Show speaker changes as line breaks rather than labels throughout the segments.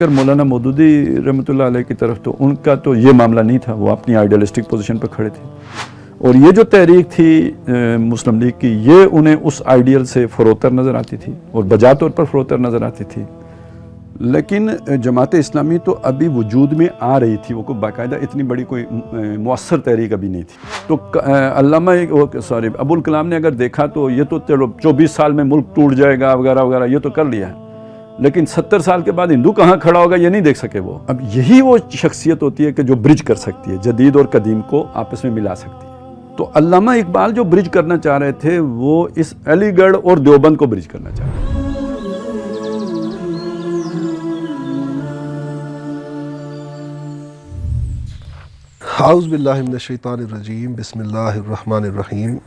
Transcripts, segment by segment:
اگر مولانا مودودی رحمۃ اللہ علیہ کی طرف تو ان کا تو یہ معاملہ نہیں تھا، وہ اپنی آئیڈیلسٹک پوزیشن پر کھڑے تھے، اور یہ جو تحریک تھی مسلم لیگ کی، یہ انہیں اس آئیڈیل سے فروتر نظر آتی تھی اور بجا طور پر فروتر نظر آتی تھی۔ لیکن جماعت اسلامی تو ابھی وجود میں آ رہی تھی، وہ کوئی باقاعدہ اتنی بڑی کوئی مؤثر تحریک ابھی نہیں تھی۔ تو علامہ ابو الکلام نے اگر دیکھا تو یہ تو چلو 24 سال میں ملک ٹوٹ جائے گا وغیرہ وغیرہ، یہ تو کر لیا ہے، لیکن 70 سال کے بعد ہندو کہاں کھڑا ہوگا یہ نہیں دیکھ سکے وہ۔ اب یہی وہ شخصیت ہوتی ہے کہ جو برج کر سکتی ہے، جدید اور قدیم کو آپس میں ملا سکتی ہے۔ تو علامہ اقبال جو برج کرنا چاہ رہے تھے وہ اس علی گڑھ اور دیوبند کو برج کرنا چاہ رہے تھے۔
اعوذ باللہ من الشیطان الرجیم، بسم اللہ الرحمن الرحیم۔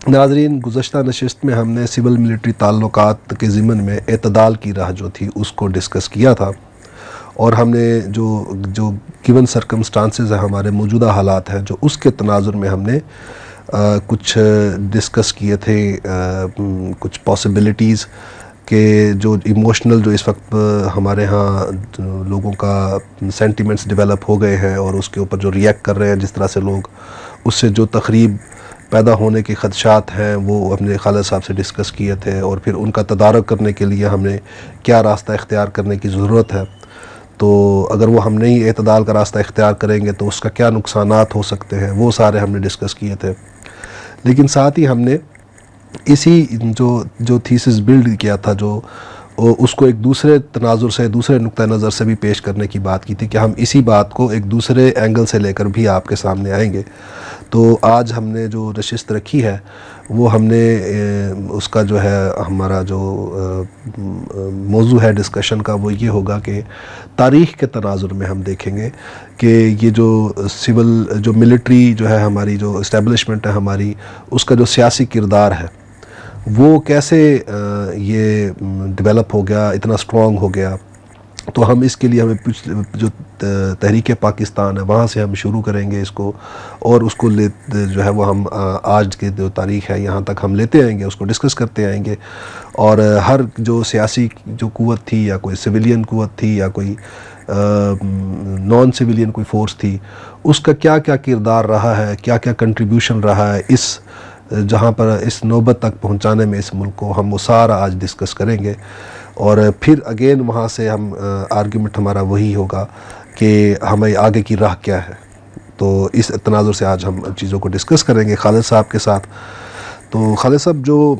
ناظرین، گزشتہ نشست میں ہم نے سول ملٹری تعلقات کے ضمن میں اعتدال کی راہ جو تھی اس کو ڈسکس کیا تھا، اور ہم نے جو گیون سرکمسٹانسز ہیں، ہمارے موجودہ حالات ہیں، جو اس کے تناظر میں ہم نے کچھ ڈسکس کیے تھے، کچھ پاسبلٹیز کہ جو ایموشنل جو اس وقت ہمارے ہاں لوگوں کا سینٹیمنٹس ڈیولپ ہو گئے ہیں، اور اس کے اوپر جو ریئیکٹ کر رہے ہیں جس طرح سے لوگ، اس سے جو تخریب پیدا ہونے کے خدشات ہیں وہ اپنے خالد صاحب سے ڈسکس کیے تھے، اور پھر ان کا تدارک کرنے کے لیے ہم نے کیا راستہ اختیار کرنے کی ضرورت ہے۔ تو اگر وہ ہم نہیں اعتدال کا راستہ اختیار کریں گے تو اس کا کیا نقصانات ہو سکتے ہیں، وہ سارے ہم نے ڈسکس کیے تھے۔ لیکن ساتھ ہی ہم نے اسی جو تھیسس بلڈ کیا تھا، جو اس کو ایک دوسرے تناظر سے، دوسرے نقطہ نظر سے بھی پیش کرنے کی بات کی تھی کہ ہم اسی بات کو ایک دوسرے اینگل سے لے کر بھی آپ کے سامنے آئیں گے۔ تو آج ہم نے جو نشست رکھی ہے وہ ہم نے اس کا جو ہے ہمارا جو موضوع ہے ڈسکشن کا، وہ یہ ہوگا کہ تاریخ کے تناظر میں ہم دیکھیں گے کہ یہ جو جو ملٹری جو ہے ہماری، جو اسٹیبلشمنٹ ہے ہماری، اس کا جو سیاسی کردار ہے وہ کیسے یہ ڈیولپ ہو گیا، اتنا اسٹرانگ ہو گیا۔ تو ہم اس کے لیے ہمیں جو تحریک پاکستان ہے وہاں سے ہم شروع کریں گے اس کو، اور اس کو جو ہے وہ ہم آج کے جو تاریخ ہے یہاں تک ہم لیتے آئیں گے، اس کو ڈسکس کرتے آئیں گے، اور ہر جو سیاسی جو قوت تھی، یا کوئی سویلین قوت تھی، یا کوئی نان سویلین کوئی فورس تھی، اس کا کیا کیا کردار رہا ہے، کیا کیا کنٹریبیوشن رہا ہے اس جہاں پر اس نوبت تک پہنچانے میں اس ملک کو، ہم وہ سارا آج ڈسکس کریں گے۔ اور پھر اگین وہاں سے ہم آرگیومنٹ ہمارا وہی ہوگا کہ ہمیں آگے کی راہ کیا ہے۔ تو اس تناظر سے آج ہم چیزوں کو ڈسکس کریں گے خالد صاحب کے ساتھ۔ تو خالد صاحب، جو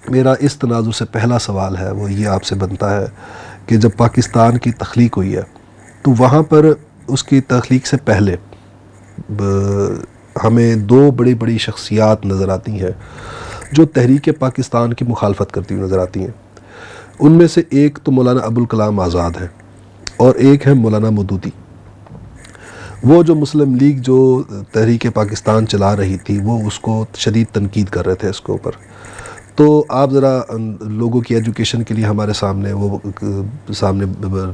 میرا اس تناظر سے پہلا سوال ہے وہ یہ آپ سے بنتا ہے کہ جب پاکستان کی تخلیق ہوئی ہے تو وہاں پر اس کی تخلیق سے پہلے ہمیں دو بڑی بڑی شخصیات نظر آتی ہیں جو تحریک پاکستان کی مخالفت کرتی ہوئی نظر آتی ہیں۔ ان میں سے ایک تو مولانا ابو الکلام آزاد ہے، اور ایک ہے مولانا مودودی۔ وہ جو مسلم لیگ جو تحریک پاکستان چلا رہی تھی وہ اس کو شدید تنقید کر رہے تھے اس کے اوپر۔ تو آپ ذرا لوگوں کی ایجوکیشن کے لیے ہمارے سامنے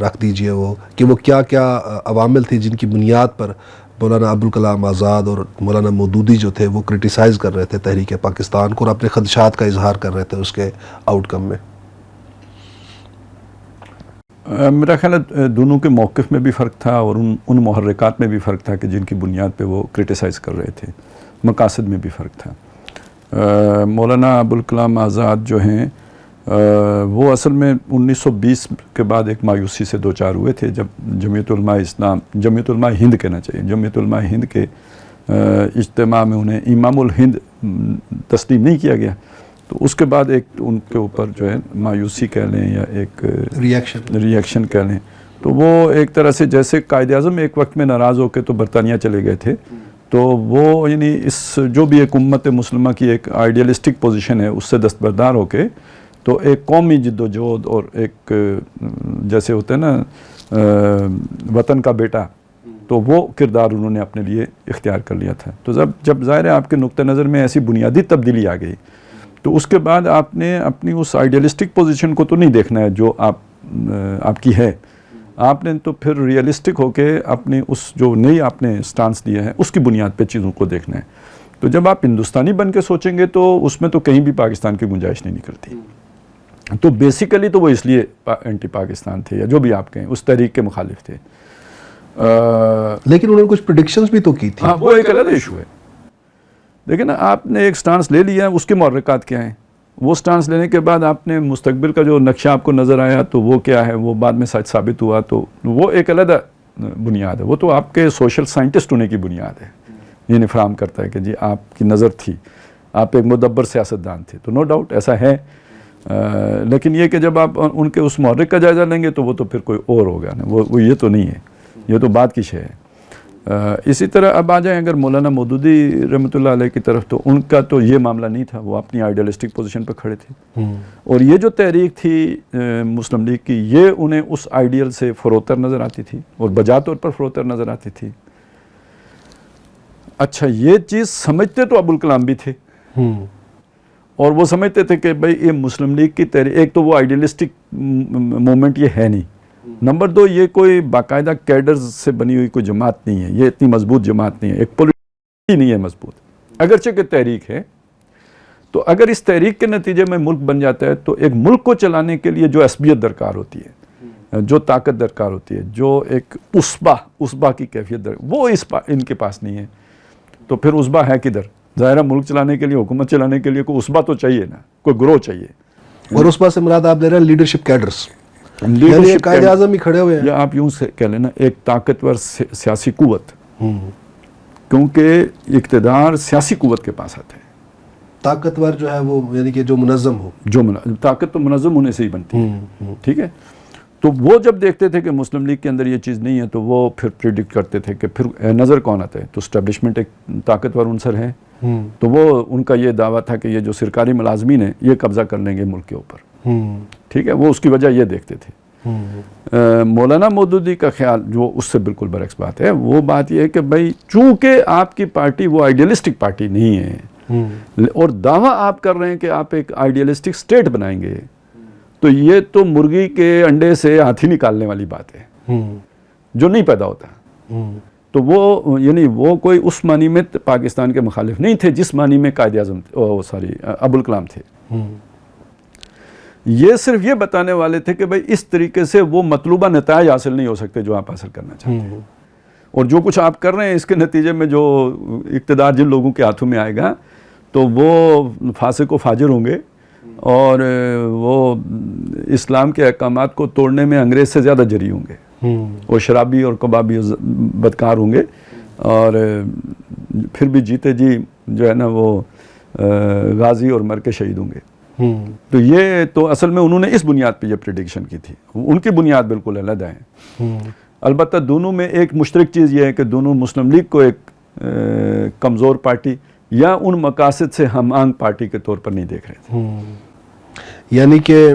رکھ دیجئے وہ کہ وہ کیا کیا عوامل تھی جن کی بنیاد پر مولانا ابو الکلام آزاد اور مولانا مودودی جو تھے وہ کرٹیسائز کر رہے تھے تحریک پاکستان کو، اور اپنے خدشات کا اظہار کر رہے تھے اس کے آؤٹ کم میں۔
میرا خیال ہے دونوں کے موقف میں بھی فرق تھا، اور ان محرکات میں بھی فرق تھا کہ جن کی بنیاد پہ وہ کرٹیسائز کر رہے تھے، مقاصد میں بھی فرق تھا۔ مولانا ابو الکلام آزاد جو ہیں وہ اصل میں 1920 کے بعد ایک مایوسی سے دوچار ہوئے تھے، جب جمعیت علماء اسلام، جمعیت علماء ہند کہنا چاہیے، جمعیت علماء ہند کے اجتماع میں انہیں امام الہند تسلیم نہیں کیا گیا، تو اس کے بعد ایک ان کے اوپر جو ہے مایوسی کہہ لیں یا ایک ریئیکشن کہہ لیں، تو وہ ایک طرح سے جیسے قائد اعظم ایک وقت میں ناراض ہو کے تو برطانیہ چلے گئے تھے، تو وہ یعنی اس جو بھی ایک امت مسلمہ کی ایک آئیڈیلسٹک پوزیشن ہے اس سے دستبردار ہو کے تو ایک قومی جد و جہد اور ایک جیسے ہوتا ہے نا وطن کا بیٹا، تو وہ کردار انہوں نے اپنے لیے اختیار کر لیا تھا۔ تو جب ظاہر ہے آپ کے نقطہ نظر میں ایسی بنیادی تبدیلی آ گئی تو اس کے بعد آپ نے اپنی اس آئیڈیلسٹک پوزیشن کو تو نہیں دیکھنا ہے جو آپ کی ہے، آپ نے تو پھر ریئلسٹک ہو کے اپنی اس جو نئی آپ نے سٹانس دیا ہے اس کی بنیاد پہ چیزوں کو دیکھنا ہے۔ تو جب آپ ہندوستانی بن کے سوچیں گے تو اس میں تو کہیں بھی پاکستان کی گنجائش نہیں نکلتی۔ تو بیسیکلی تو وہ اس لیے اینٹی پاکستان تھے یا جو بھی آپ کہیں، اس تحریک کے مخالف تھے.
لیکن انہوں نے کچھ پریڈکشنز بھی تو کی تھی.
ہاں، وہ ایک الگ ایشو ہے. دیکھیں نا، آپ نے ایک سٹانس لے لیا، اس کے محرکات کیا ہیں. وہ سٹانس لینے کے بعد آپ نے مستقبل کا جو نقشہ آپ کو نظر آیا تو وہ کیا ہے، وہ بعد میں سچ ثابت ہوا، تو وہ ایک الگ بنیاد ہے. وہ تو آپ کے سوشل سائنٹسٹ ہونے کی بنیاد ہے، یعنی فراہم کرتا ہے کہ جی آپ کی نظر تھی، آپ ایک مدبر سیاستدان تھے. تو نو ڈاؤٹ ایسا ہے، لیکن یہ کہ جب آپ ان کے اس محرک کا جائزہ لیں گے تو وہ تو پھر کوئی اور ہوگا نا، وہ یہ تو نہیں ہے، یہ تو بات کی شے ہے. اسی طرح اب آ جائیں اگر مولانا مودودی رحمۃ اللہ علیہ کی طرف، تو ان کا تو یہ معاملہ نہیں تھا، وہ اپنی آئیڈیلسٹک پوزیشن پہ کھڑے تھے. اور یہ جو تحریک تھی مسلم لیگ کی، یہ انہیں اس آئیڈیل سے فروتر نظر آتی تھی اور بجا طور پر فروتر نظر آتی تھی. اچھا، یہ چیز سمجھتے تو ابوالکلام بھی تھے، اور وہ سمجھتے تھے کہ بھئی یہ مسلم لیگ کی تحریک، ایک تو وہ آئیڈیلسٹک مومنٹ یہ ہے نہیں، نمبر دو یہ کوئی باقاعدہ کیڈرز سے بنی ہوئی کوئی جماعت نہیں ہے، یہ اتنی مضبوط جماعت نہیں ہے، ایک پولیٹی نہیں ہے مضبوط، اگرچہ کہ تحریک ہے. تو اگر اس تحریک کے نتیجے میں ملک بن جاتا ہے تو ایک ملک کو چلانے کے لیے جو عصبیت درکار ہوتی ہے، جو طاقت درکار ہوتی ہے، جو ایک اسبا کی کیفیت وہ ان کے پاس نہیں ہے. تو پھر اسبا ہے کدھر؟ ظاہرہ ملک چلانے کے لیے، حکومت چلانے کے لیے کوئی اسبا تو چاہیے نا، کوئی گروہ چاہیے.
اور اسبا سے مراد آپ لے رہے ہیں لیڈرشپ کیڈرز، یعنی قائد اعظم ہی کھڑے ہوئے ہیں،
یا آپ یوں سے کہہ لینا ایک طاقتور سیاسی قوت، کیونکہ اقتدار سیاسی قوت کے پاس آتا ہے.
طاقتور جو ہے وہ یعنی کہ جو منظم ہو،
طاقت تو منظم ہونے سے ہی بنتی ہے. ٹھیک ہے، تو وہ جب دیکھتے تھے کہ مسلم لیگ کے اندر یہ چیز نہیں ہے تو وہ پھر پریڈکٹ کرتے تھے کہ پھر نظر کون آتا ہے، تو اسٹیبلشمنٹ ایک طاقتور عنصر ہے. تو وہ ان کا یہ دعویٰ تھا کہ یہ جو سرکاری ملازمین ہیں یہ قبضہ کر لیں گے ملک کے اوپر. ٹھیک ہے، وہ اس کی وجہ یہ دیکھتے تھے. مولانا مودودی کا خیال جو اس سے بالکل برعکس بات ہے، وہ بات یہ ہے کہ بھائی چونکہ آپ کی پارٹی وہ آئیڈیلسٹک پارٹی نہیں ہے، اور دعویٰ آپ کر رہے ہیں کہ آپ ایک آئیڈیلسٹک سٹیٹ بنائیں گے، تو یہ تو مرغی کے انڈے سے ہاتھی نکالنے والی بات ہے جو نہیں پیدا ہوتا. تو وہ یعنی وہ کوئی اس معنی میں پاکستان کے مخالف نہیں تھے جس معنی میں قائد اعظم ابوالکلام تھے. یہ صرف یہ بتانے والے تھے کہ بھئی اس طریقے سے وہ مطلوبہ نتائج حاصل نہیں ہو سکتے جو آپ حاصل کرنا چاہتے ہیں، اور جو کچھ آپ کر رہے ہیں اس کے نتیجے میں جو اقتدار جن لوگوں کے ہاتھوں میں آئے گا تو وہ فاسق و فاجر ہوں گے، اور وہ اسلام کے احکامات کو توڑنے میں انگریز سے زیادہ جری ہوں گے، وہ شرابی اور کبابی بدکار ہوں گے، اور پھر بھی جیتے جی جو ہے نا وہ غازی اور مر کے شہید ہوں گے. تو یہ تو اصل میں انہوں نے اس بنیاد پہ یہ پریڈکشن کی تھی، ان کی بنیاد بالکل علیحدہ ہے. البتہ دونوں میں ایک مشترک چیز یہ ہے کہ دونوں مسلم لیگ کو ایک کمزور پارٹی یا ان مقاصد سے ہم آہنگ پارٹی کے طور پر نہیں دیکھ رہے تھے.
یعنی کہ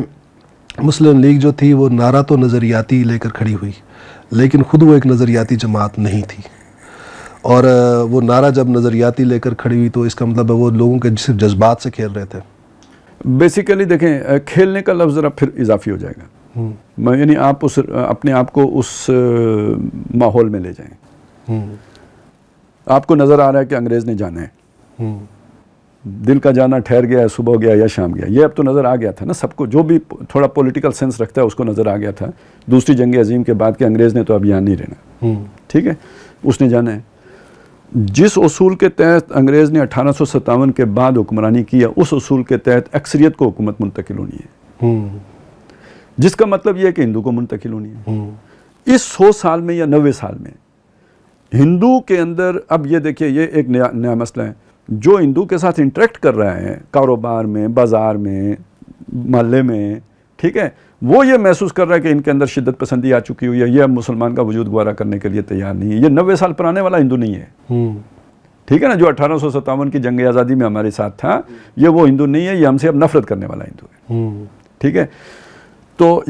مسلم لیگ جو تھی وہ نعرہ تو نظریاتی لے کر کھڑی ہوئی، لیکن خود وہ ایک نظریاتی جماعت نہیں تھی، اور وہ نعرہ جب نظریاتی لے کر کھڑی ہوئی تو اس کا مطلب ہے وہ لوگوں کے صرف جذبات سے کھیل رہے تھے.
بیسیکلی دیکھیں، کھیلنے کا لفظ ذرا پھر اضافی ہو جائے گا، یعنی آپ اپنے آپ کو اس ماحول میں لے جائیں. آپ کو نظر آ رہا ہے کہ انگریز نے جانا ہے، دل کا جانا ٹھہر گیا ہے، صبح گیا یا شام گیا، یہ اب تو نظر آ گیا تھا نا سب کو، جو بھی تھوڑا پولیٹیکل سینس رکھتا ہے اس کو نظر آ گیا تھا دوسری جنگ عظیم کے بعد کہ انگریز نے تو اب یہاں نہیں رہنا. ٹھیک ہے، اس نے جانا ہے. جس اصول کے تحت انگریز نے 1857 کے بعد حکمرانی کیا، اس اصول کے تحت اکثریت کو حکومت منتقل ہونی ہے، جس کا مطلب یہ ہے کہ ہندو کو منتقل ہونی ہے. اس 100 سال میں یا 90 سال میں ہندو کے اندر، اب یہ دیکھیے یہ ایک نیا مسئلہ ہے، جو ہندو کے ساتھ انٹریکٹ کر رہا ہے کاروبار میں، بازار میں، محلے میں، ٹھیک ہے، وہ یہ محسوس کر رہا ہے کہ ان کے اندر شدت پسندی آ چکی ہوئی ہے، یہ اب مسلمان کا وجود گوارا کرنے کے لیے تیار نہیں ہے. یہ 90 سال پرانے والا ہندو نہیں ہے، ٹھیک ہے نا، جو 1857 کی جنگ آزادی میں ہمارے ساتھ تھا، یہ وہ ہندو نہیں ہے، یہ ہم سے اب نفرت کرنے والا ہندو ہے. ٹھیک ہے، تو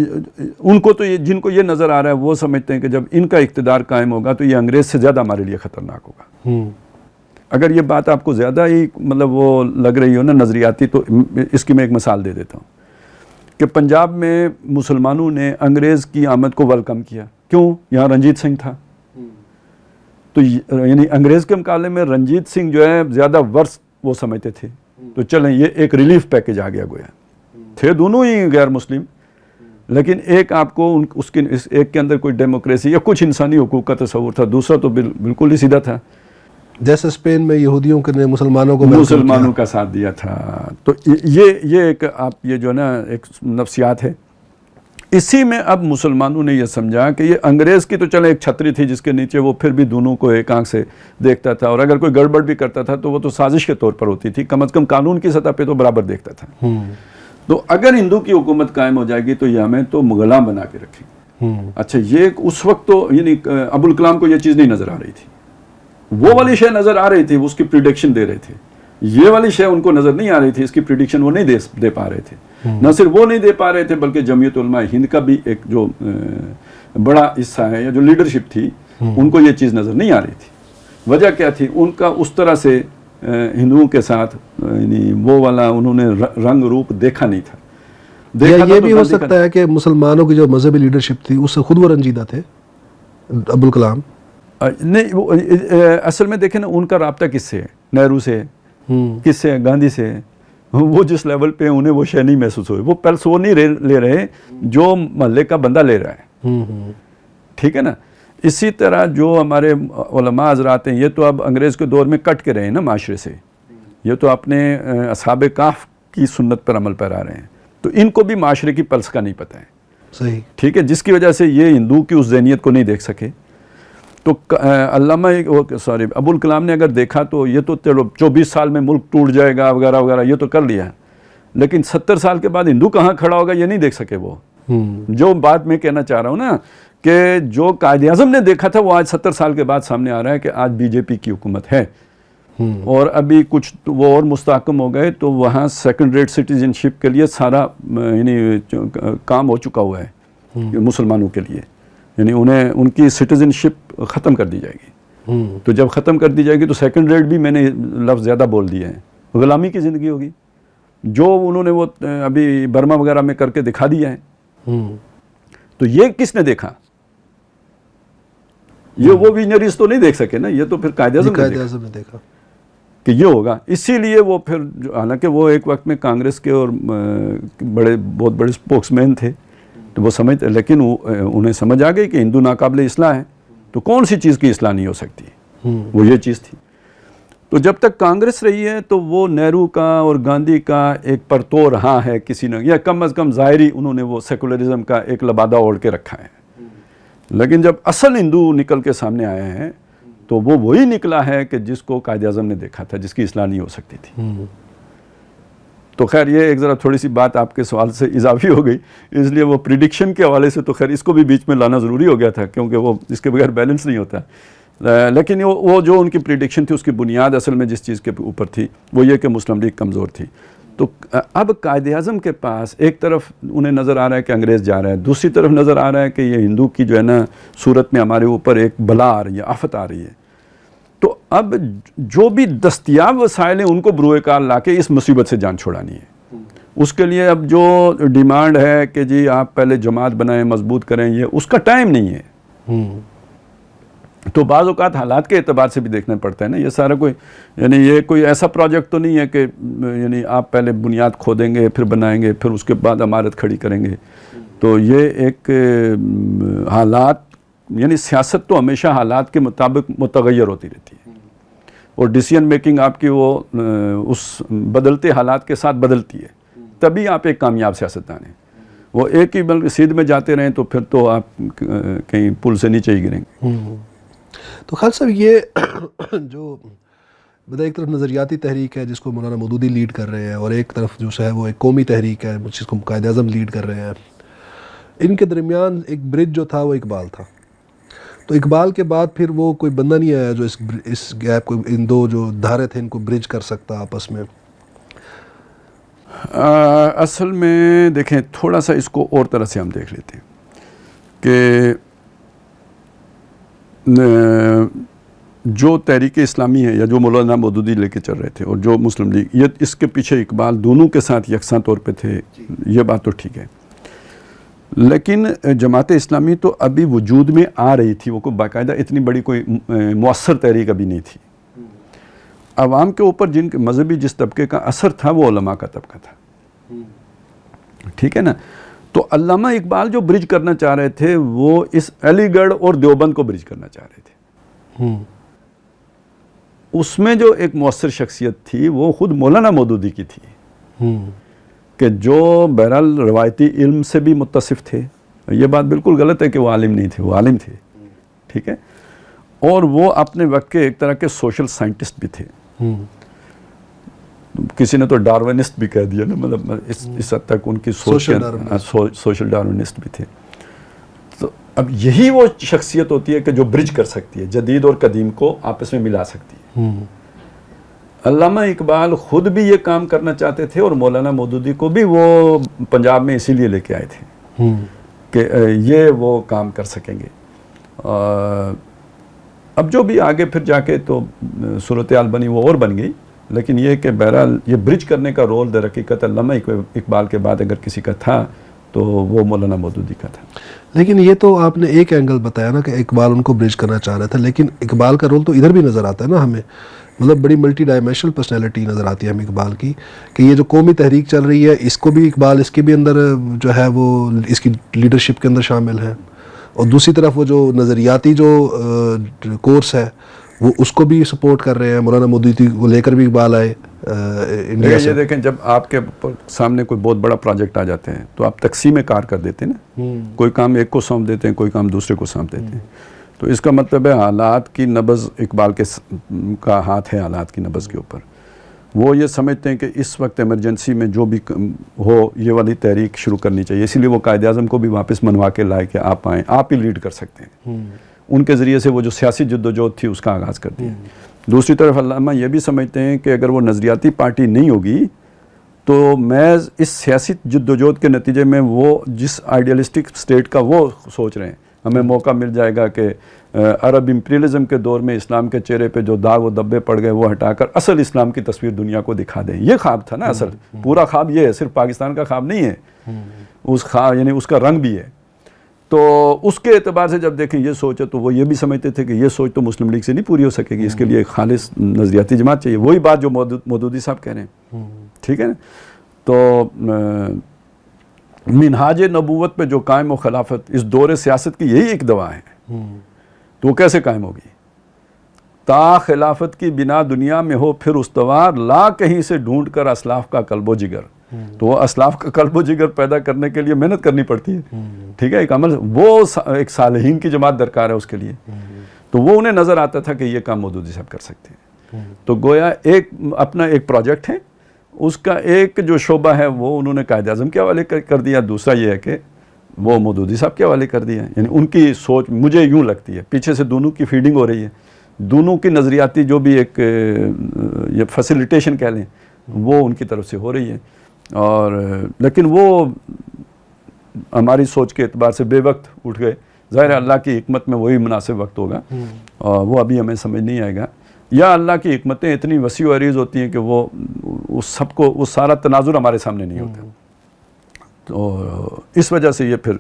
ان کو تو جن کو یہ نظر آ رہا ہے وہ سمجھتے ہیں کہ جب ان کا اقتدار قائم ہوگا تو یہ انگریز سے زیادہ ہمارے لیے خطرناک ہوگا. اگر یہ بات آپ کو زیادہ ہی مطلب وہ لگ رہی ہو نا نظریاتی، تو اس کی میں ایک مثال دے دیتا ہوں کہ پنجاب میں مسلمانوں نے انگریز کی آمد کو ویلکم کیا. کیوں؟ یہاں رنجیت سنگھ تھا، تو یعنی انگریز کے مقابلے میں رنجیت سنگھ جو ہے زیادہ ورث وہ سمجھتے تھے، تو چلیں یہ ایک ریلیف پیکج آ گیا گویا. تھے دونوں ہی غیر مسلم، لیکن ایک آپ کو اس کے ایک کے اندر کوئی ڈیموکریسی یا کچھ انسانی حقوق کا تصور تھا، دوسرا تو بالکل ہی سیدھا تھا،
جیسے اسپین میں یہودیوں کے نے مسلمانوں
کا ساتھ دیا تھا. تو یہ ایک آپ یہ جو ہے نا ایک نفسیات ہے. اسی میں اب مسلمانوں نے یہ سمجھا کہ یہ انگریز کی تو چلے ایک چھتری تھی جس کے نیچے وہ پھر بھی دونوں کو ایک آنکھ سے دیکھتا تھا، اور اگر کوئی گڑبڑ بھی کرتا تھا تو وہ تو سازش کے طور پر ہوتی تھی، کم از کم قانون کی سطح پہ تو برابر دیکھتا تھا. تو اگر ہندو کی حکومت قائم ہو جائے گی تو یہ ہمیں تو غلام بنا کے رکھیں گے. اچھا، یہ اس وقت تو یعنی ابوالکلام کو یہ چیز نہیں نظر آ رہی تھی، وہ والی شے نظر آ رہی تھی، اس کی پریڈکشن دے رہے تھے. یہ والی شے ان کو نظر نہیں آ رہی تھی، اس کی پریڈکشن وہ نہیں دے پا رہے تھے. نہ صرف وہ نہیں دے پا رہے تھے بلکہ جمعیت علماء ہند کا بھی ایک جو بڑا حصہ ہے یا جو لیڈرشپ تھی، ان کو یہ چیز نظر نہیں آ رہی تھی. وجہ کیا تھی؟ ان کا اس طرح سے ہندوؤں کے ساتھ یعنی وہ والا انہوں نے رنگ روپ دیکھا نہیں تھا.
یہ بھی ہو سکتا ہے کہ مسلمانوں کی جو مذہبی لیڈرشپ تھی اس سے خود وہ رنجیدہ تھے ابوالکلام.
نہیں، اصل میں دیکھیں نا ان کا رابطہ کس سے ہے؟ نہرو سے، کس سے؟ گاندھی سے. وہ جس لیول پہ انہیں وہ شے نہیں محسوس ہوئی، وہ پلس وہ نہیں لے رہے جو محلے کا بندہ لے رہا ہے. ٹھیک ہے نا. اسی طرح جو ہمارے علماء حضرات ہیں، یہ تو اب انگریز کے دور میں کٹ کے رہے ہیں نا معاشرے سے، یہ تو اپنے اصحاب کہف کی سنت پر عمل پیرا رہے ہیں، تو ان کو بھی معاشرے کی پلس کا نہیں پتہ ہے.
صحیح.
ٹھیک ہے، جس کی وجہ سے یہ ہندو کی اس ذہنیت کو نہیں دیکھ سکے. تو علامہ ابوالکلام نے اگر دیکھا تو یہ تو چلو 24 سال میں ملک ٹوٹ جائے گا وغیرہ وغیرہ، یہ تو کر لیا ہے، لیکن 70 سال کے بعد ہندو کہاں کھڑا ہوگا یہ نہیں دیکھ سکے وہ. جو بات میں کہنا چاہ رہا ہوں نا کہ جو قائد اعظم نے دیکھا تھا وہ آج 70 سال کے بعد سامنے آ رہا ہے کہ آج بی جے پی کی حکومت ہے، اور ابھی کچھ وہ اور مستحکم ہو گئے تو وہاں سیکنڈ ریٹ سٹیزن شپ کے لیے سارا یعنی کام ہو چکا ہوا ہے مسلمانوں کے لیے، یعنی انہیں ان کی سٹیزن شپ ختم کر دی جائے گی. تو جب ختم کر دی جائے گی تو سیکنڈ ریٹ بھی میں نے لفظ زیادہ بول دیے ہیں، غلامی کی زندگی ہوگی جو انہوں نے وہ ابھی برما وغیرہ میں کر کے دکھا دیا ہے. تو یہ کس نے دیکھا؟ یہ وہ ویژنریز تو نہیں دیکھ سکے نا، یہ تو پھر قائد اعظم نے دیکھا کہ یہ ہوگا. اسی لیے وہ پھر حالانکہ وہ ایک وقت میں کانگریس کے اور بہت بڑے اسپوکس مین تھے تو وہ سمجھتے، لیکن انہیں سمجھ آ گئی کہ ہندو ناقابل اصلاح ہے، تو کون سی چیز کی اصلاح نہیں ہو سکتی، وہ یہ چیز تھی. تو جب تک کانگریس رہی ہے تو وہ نہرو کا اور گاندھی کا ایک پرتو رہا ہے کسی نے، یا کم از کم ظاہری انہوں نے وہ سیکولرزم کا ایک لبادہ اوڑھ کے رکھا ہے. لیکن جب اصل ہندو نکل کے سامنے آئے ہیں تو وہ وہی نکلا ہے کہ جس کو قائد اعظم نے دیکھا تھا، جس کی اصلاح نہیں ہو سکتی تھی. تو خیر یہ ایک ذرا تھوڑی سی بات آپ کے سوال سے اضافی ہو گئی، اس لیے وہ پریڈکشن کے حوالے سے تو خیر اس کو بھی بیچ میں لانا ضروری ہو گیا تھا، کیونکہ وہ اس کے بغیر بیلنس نہیں ہوتا. لیکن وہ جو ان کی پریڈکشن تھی اس کی بنیاد اصل میں جس چیز کے اوپر تھی وہ یہ کہ مسلم لیگ کمزور تھی. تو اب قائد اعظم کے پاس ایک طرف انہیں نظر آ رہا ہے کہ انگریز جا رہا ہے، دوسری طرف نظر آ رہا ہے کہ یہ ہندو کی جو ہے نا صورت میں ہمارے اوپر ایک بلا آ رہی ہے، آفت آ رہی ہے. تو اب جو بھی دستیاب وسائل ہیں ان کو بروئے کار لا کے اس مصیبت سے جان چھوڑانی ہے. اس کے لیے اب جو ڈیمانڈ ہے کہ جی آپ پہلے جماعت بنائیں، مضبوط کریں، یہ اس کا ٹائم نہیں ہے. تو بعض اوقات حالات کے اعتبار سے بھی دیکھنا پڑتا ہے نا، یہ سارا کوئی یعنی یہ کوئی ایسا پروجیکٹ تو نہیں ہے کہ یعنی آپ پہلے بنیاد کھودیں گے پھر بنائیں گے پھر اس کے بعد عمارت کھڑی کریں گے. تو یہ ایک حالات یعنی سیاست تو ہمیشہ حالات کے مطابق متغیر ہوتی رہتی ہے، اور ڈیسیژن میکنگ آپ کی وہ اس بدلتے حالات کے ساتھ بدلتی ہے، تبھی آپ ایک کامیاب سیاستدان ہیں. وہ ایک ہی بلکہ سیدھ میں جاتے رہیں تو پھر تو آپ کہیں پل سے نیچے ہی گریں گے.
تو خالد صاحب یہ جو ایک طرف نظریاتی تحریک ہے جس کو مولانا مودودی لیڈ کر رہے ہیں، اور ایک طرف جو ہے وہ ایک قومی تحریک ہے جس کو قائد اعظم لیڈ کر رہے ہیں، ان کے درمیان ایک برج جو تھا وہ اقبال تھا. تو اقبال کے بعد پھر وہ کوئی بندہ نہیں آیا جو اس گیپ کو، ان دو جو دھارے تھے ان کو برج کر سکتا آپس میں.
اصل میں دیکھیں تھوڑا سا اس کو اور طرح سے ہم دیکھ لیتے ہیں کہ جو تحریک اسلامی ہے یا جو مولانا مودودی لے کے چل رہے تھے اور جو مسلم لیگ، یہ اس کے پیچھے اقبال دونوں کے ساتھ یکساں طور پہ تھے، یہ بات تو ٹھیک ہے. لیکن جماعت اسلامی تو ابھی وجود میں آ رہی تھی، وہ کوئی باقاعدہ اتنی بڑی کوئی مؤثر تحریک ابھی نہیں تھی. عوام کے اوپر جن کے مذہبی جس طبقے کا اثر تھا وہ علماء کا طبقہ تھا. ٹھیک ہے نا. تو علامہ اقبال جو برج کرنا چاہ رہے تھے وہ اس علی گڑھ اور دیوبند کو برج کرنا چاہ رہے تھے. اس میں جو ایک مؤثر شخصیت تھی وہ خود مولانا مودودی کی تھی کہ جو بہرحال روایتی علم سے بھی متصف تھے. یہ بات بالکل غلط ہے کہ وہ عالم نہیں تھے, وہ عالم تھے, ٹھیک ہے, اور وہ اپنے وقت کے ایک طرح کے سوشل سائنٹسٹ بھی تھے. کسی نے تو ڈارونسٹ بھی کہہ دیا نا, مطلب اس حد تک ان کی سوشل ڈارونسٹ بھی تھے. تو اب یہی وہ شخصیت ہوتی ہے کہ جو برج کر سکتی ہے, جدید اور قدیم کو آپس میں ملا سکتی ہے. علامہ اقبال خود بھی یہ کام کرنا چاہتے تھے اور مولانا مودودی کو بھی وہ پنجاب میں اسی لیے لے کے آئے تھے کہ یہ وہ کام کر سکیں گے. اب جو بھی آگے پھر جا کے تو صورتحال بنی وہ اور بن گئی, لیکن یہ کہ بہرحال یہ برج کرنے کا رول در حقیقت علامہ اقبال کے بعد اگر کسی کا تھا تو وہ مولانا مودودی کا تھا.
لیکن یہ تو آپ نے ایک اینگل بتایا نا کہ اقبال ان کو برج کرنا چاہ رہا تھا, لیکن اقبال کا رول تو ادھر بھی نظر آتا ہے نا ہمیں, مطلب بڑی ملٹی ڈائمینشنل پرسنالٹی نظر آتی ہے ہمیں اقبال کی, کہ یہ جو قومی تحریک چل رہی ہے اس کو بھی اقبال اس کے بھی اندر جو ہے وہ اس کی لیڈرشپ کے اندر شامل ہے, اور دوسری طرف وہ جو نظریاتی جو کورس ہے وہ اس کو بھی سپورٹ کر رہے ہیں. مولانا مودودی کو لے کر بھی اقبال آئے انڈیا سے.
یہ دیکھیں جب آپ کے سامنے کوئی بہت بڑا پروجیکٹ آ جاتے ہیں تو آپ تقسیم کار کر دیتے ہیں نا, کوئی کام ایک کو سونپ دیتے ہیں, کوئی کام دوسرے کو سونپ دیتے ہیں. تو اس کا مطلب ہے حالات کی نبض اقبال کا ہاتھ ہے حالات کی نبض کے اوپر. وہ یہ سمجھتے ہیں کہ اس وقت ایمرجنسی میں جو بھی ہو یہ والی تحریک شروع کرنی چاہیے, اسی لیے وہ قائد اعظم کو بھی واپس منوا کے لائے کہ آپ آئیں, آپ ہی لیڈ کر سکتے ہیں. ان کے ذریعے سے وہ جو سیاسی جدوجہد تھی اس کا آغاز کر دیا. دوسری طرف علامہ یہ بھی سمجھتے ہیں کہ اگر وہ نظریاتی پارٹی نہیں ہوگی تو محض اس سیاسی جدوجہد کے نتیجے میں وہ جس آئیڈیلسٹک سٹیٹ کا وہ سوچ رہے ہیں ہمیں موقع مل جائے گا کہ عرب امپیریلزم کے دور میں اسلام کے چہرے پہ جو داغ و دبے پڑ گئے وہ ہٹا کر اصل اسلام کی تصویر دنیا کو دکھا دیں. یہ خواب تھا نا اصل, پورا خواب یہ ہے, صرف پاکستان کا خواب نہیں ہے, اس خواب یعنی اس کا رنگ بھی ہے. تو اس کے اعتبار سے جب دیکھیں یہ سوچ ہے تو وہ یہ بھی سمجھتے تھے کہ یہ سوچ تو مسلم لیگ سے نہیں پوری ہو سکے گی, اس کے لیے ایک خالص نظریاتی جماعت چاہیے. وہی بات جو مودودی صاحب کہہ رہے ہیں, ٹھیک ہے نا. تو منہاج نبوت پہ جو قائم و خلافت اس دور سیاست کی یہی ایک دوا ہے, تو وہ کیسے قائم ہوگی؟ تا خلافت کی بنا دنیا میں ہو پھر استوار, لا کہیں سے ڈھونڈ کر اسلاف کا قلب و جگر. تو وہ اسلاف کا قلب و جگر پیدا کرنے کے لیے محنت کرنی پڑتی ہے, ٹھیک ہے, ایک عمل, وہ ایک صالحین کی جماعت درکار ہے اس کے لیے. تو وہ انہیں نظر آتا تھا کہ یہ کام مودودی صاحب کر سکتے ہیں. تو گویا ایک اپنا ایک پروجیکٹ ہے, اس کا ایک جو شعبہ ہے وہ انہوں نے قائد اعظم کے حوالے کر دیا, دوسرا یہ ہے کہ وہ مودودی صاحب کے حوالے کر دیا. یعنی ان کی سوچ مجھے یوں لگتی ہے پیچھے سے دونوں کی فیڈنگ ہو رہی ہے, دونوں کی نظریاتی جو بھی ایک یہ فیسیلیٹیشن کہہ لیں وہ ان کی طرف سے ہو رہی ہے. اور لیکن وہ ہماری سوچ کے اعتبار سے بے وقت اٹھ گئے. ظاہر اللہ کی حکمت میں وہی مناسب وقت ہوگا, اور وہ ابھی ہمیں سمجھ نہیں آئے گا, یا اللہ کی حکمتیں اتنی وسیع و عریض ہوتی ہیں کہ وہ اس سب کو وہ سارا تناظر ہمارے سامنے نہیں ہوتا. تو اس وجہ سے یہ پھر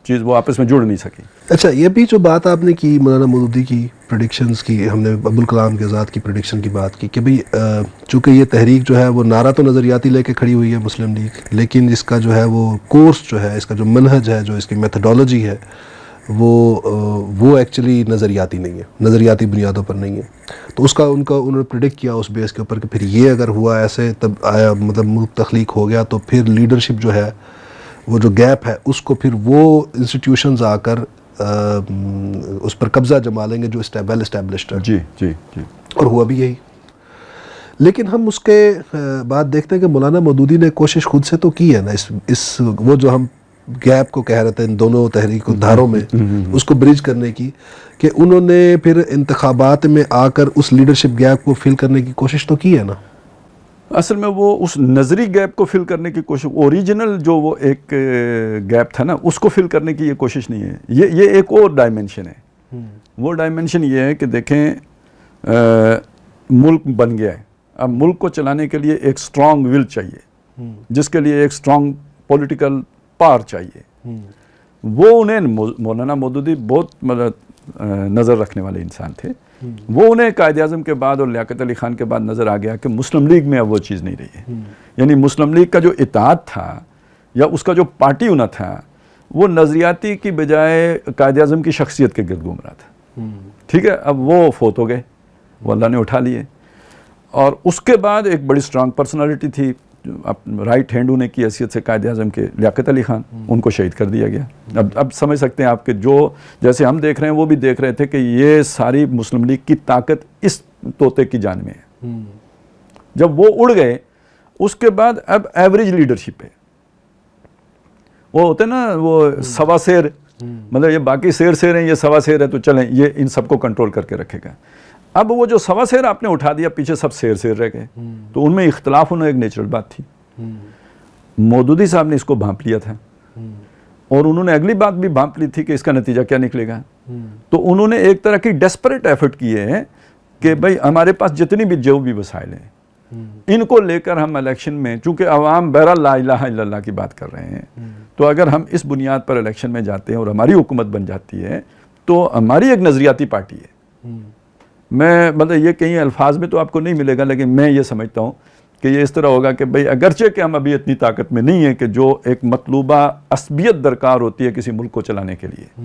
چیز وہ آپس میں جڑ نہیں سکی.
اچھا, یہ بھی جو بات آپ نے کی مولانا مودودی کی پریڈکشنز کی, ہم نے ابوالکلام کے ذات کی پریڈکشن کی بات کی کہ بھئی چونکہ یہ تحریک جو ہے وہ نعرہ تو نظریاتی لے کے کھڑی ہوئی ہے مسلم لیگ, لیکن اس کا جو ہے وہ کورس جو ہے, اس کا جو منہج ہے, جو اس کی میتھڈالوجی ہے وہ ایکچولی نظریاتی نہیں ہے, نظریاتی بنیادوں پر نہیں ہے. تو اس کا انہوں نے پریڈکٹ کیا اس بیس کے اوپر کہ پھر یہ اگر ہوا ایسے تب آیا مطلب ملک تخلیق ہو گیا, تو پھر لیڈرشپ جو ہے وہ جو گیپ ہے اس کو پھر وہ انسٹیٹیوشنز آ کر اس پر قبضہ جما لیں گے جو ویل اسٹیبلشڈ ہے.
جی جی جی. اور
ہوا بھی یہی. لیکن ہم اس کے بعد دیکھتے ہیں کہ مولانا مودودی نے کوشش خود سے تو کی ہے نا, اس وہ جو ہم گیپ کو کہہ رہے تھے ان دونوں تحریک دھاروں میں, اس کو برج کرنے کی, کہ انہوں نے پھر انتخابات میں آ کر اس لیڈرشپ گیپ کو فل کرنے کی کوشش تو کی ہے نا.
اصل میں وہ اس نظری گیپ کو فل کرنے کی کوشش, اوریجنل جو وہ ایک گیپ تھا نا اس کو فل کرنے کی یہ کوشش نہیں ہے. یہ ایک اور ڈائمنشن ہے. وہ ڈائمنشن یہ ہے کہ دیکھیں ملک بن گیا ہے, اب ملک کو چلانے کے لیے ایک اسٹرانگ ول چاہیے, جس کے لیے ایک اسٹرانگ پولیٹیکل پاور چاہیے. وہ انہیں مولانا مودودی بہت نظر رکھنے والے انسان تھے. وہ انہیں قائد اعظم کے بعد اور لیاقت علی خان کے بعد نظر آ گیا کہ مسلم لیگ میں اب وہ چیز نہیں رہی ہے. یعنی مسلم لیگ کا جو اتحاد تھا یا اس کا جو پارٹی ہونا تھا وہ نظریاتی کی بجائے قائد اعظم کی شخصیت کے گرد گھوم رہا تھا. ٹھیک ہے, اب وہ فوت ہو گئے, وہ اللہ نے اٹھا لیے. اور اس کے بعد ایک بڑی اسٹرانگ پرسنالٹی تھی رائٹ ہینڈ ہونے کی حیثیت سے قائد اعظم کے, لیاقت علی خان, ان کو شہید کر دیا گیا. اب سمجھ سکتے ہیں آپ کہ جو جیسے ہم دیکھ رہے ہیں وہ بھی دیکھ رہے تھے کہ یہ ساری مسلم لیگ کی طاقت اس طوطے کی جان میں ہے. جب وہ اڑ گئے اس کے بعد اب ایوریج لیڈرشپ ہے, وہ ہوتے نا وہ سوا سیر, مطلب یہ باقی سیر ہیں, یہ سوا سیر ہے تو چلیں یہ ان سب کو کنٹرول کر کے رکھے گا. اب وہ جو سوا سیر آپ نے اٹھا دیا, پیچھے سب سیر رہ گئے, تو ان میں اختلاف ہونا ایک نیچرل بات تھی. مودودی صاحب نے اس کو بھانپ لیا تھا اور انہوں نے اگلی بات بھی بھانپ لی تھی کہ اس کا نتیجہ کیا نکلے گا. تو انہوں نے ایک طرح کی ڈیسپریٹ ایفرٹ کیے ہیں کہ بھئی ہمارے پاس جتنی بھی جو بھی وسائل ہیں ان کو لے کر ہم الیکشن میں, چونکہ عوام بہرحال لا الہ الا اللہ کی بات کر رہے ہیں, تو اگر ہم اس بنیاد پر الیکشن میں جاتے ہیں اور ہماری حکومت بن جاتی ہے تو ہماری ایک نظریاتی پارٹی ہے. میں مطلب یہ کئی الفاظ میں تو آپ کو نہیں ملے گا, لیکن میں یہ سمجھتا ہوں کہ یہ اس طرح ہوگا کہ بھئی اگرچہ کہ ہم ابھی اتنی طاقت میں نہیں ہیں کہ جو ایک مطلوبہ عصبیت درکار ہوتی ہے کسی ملک کو چلانے کے لیے,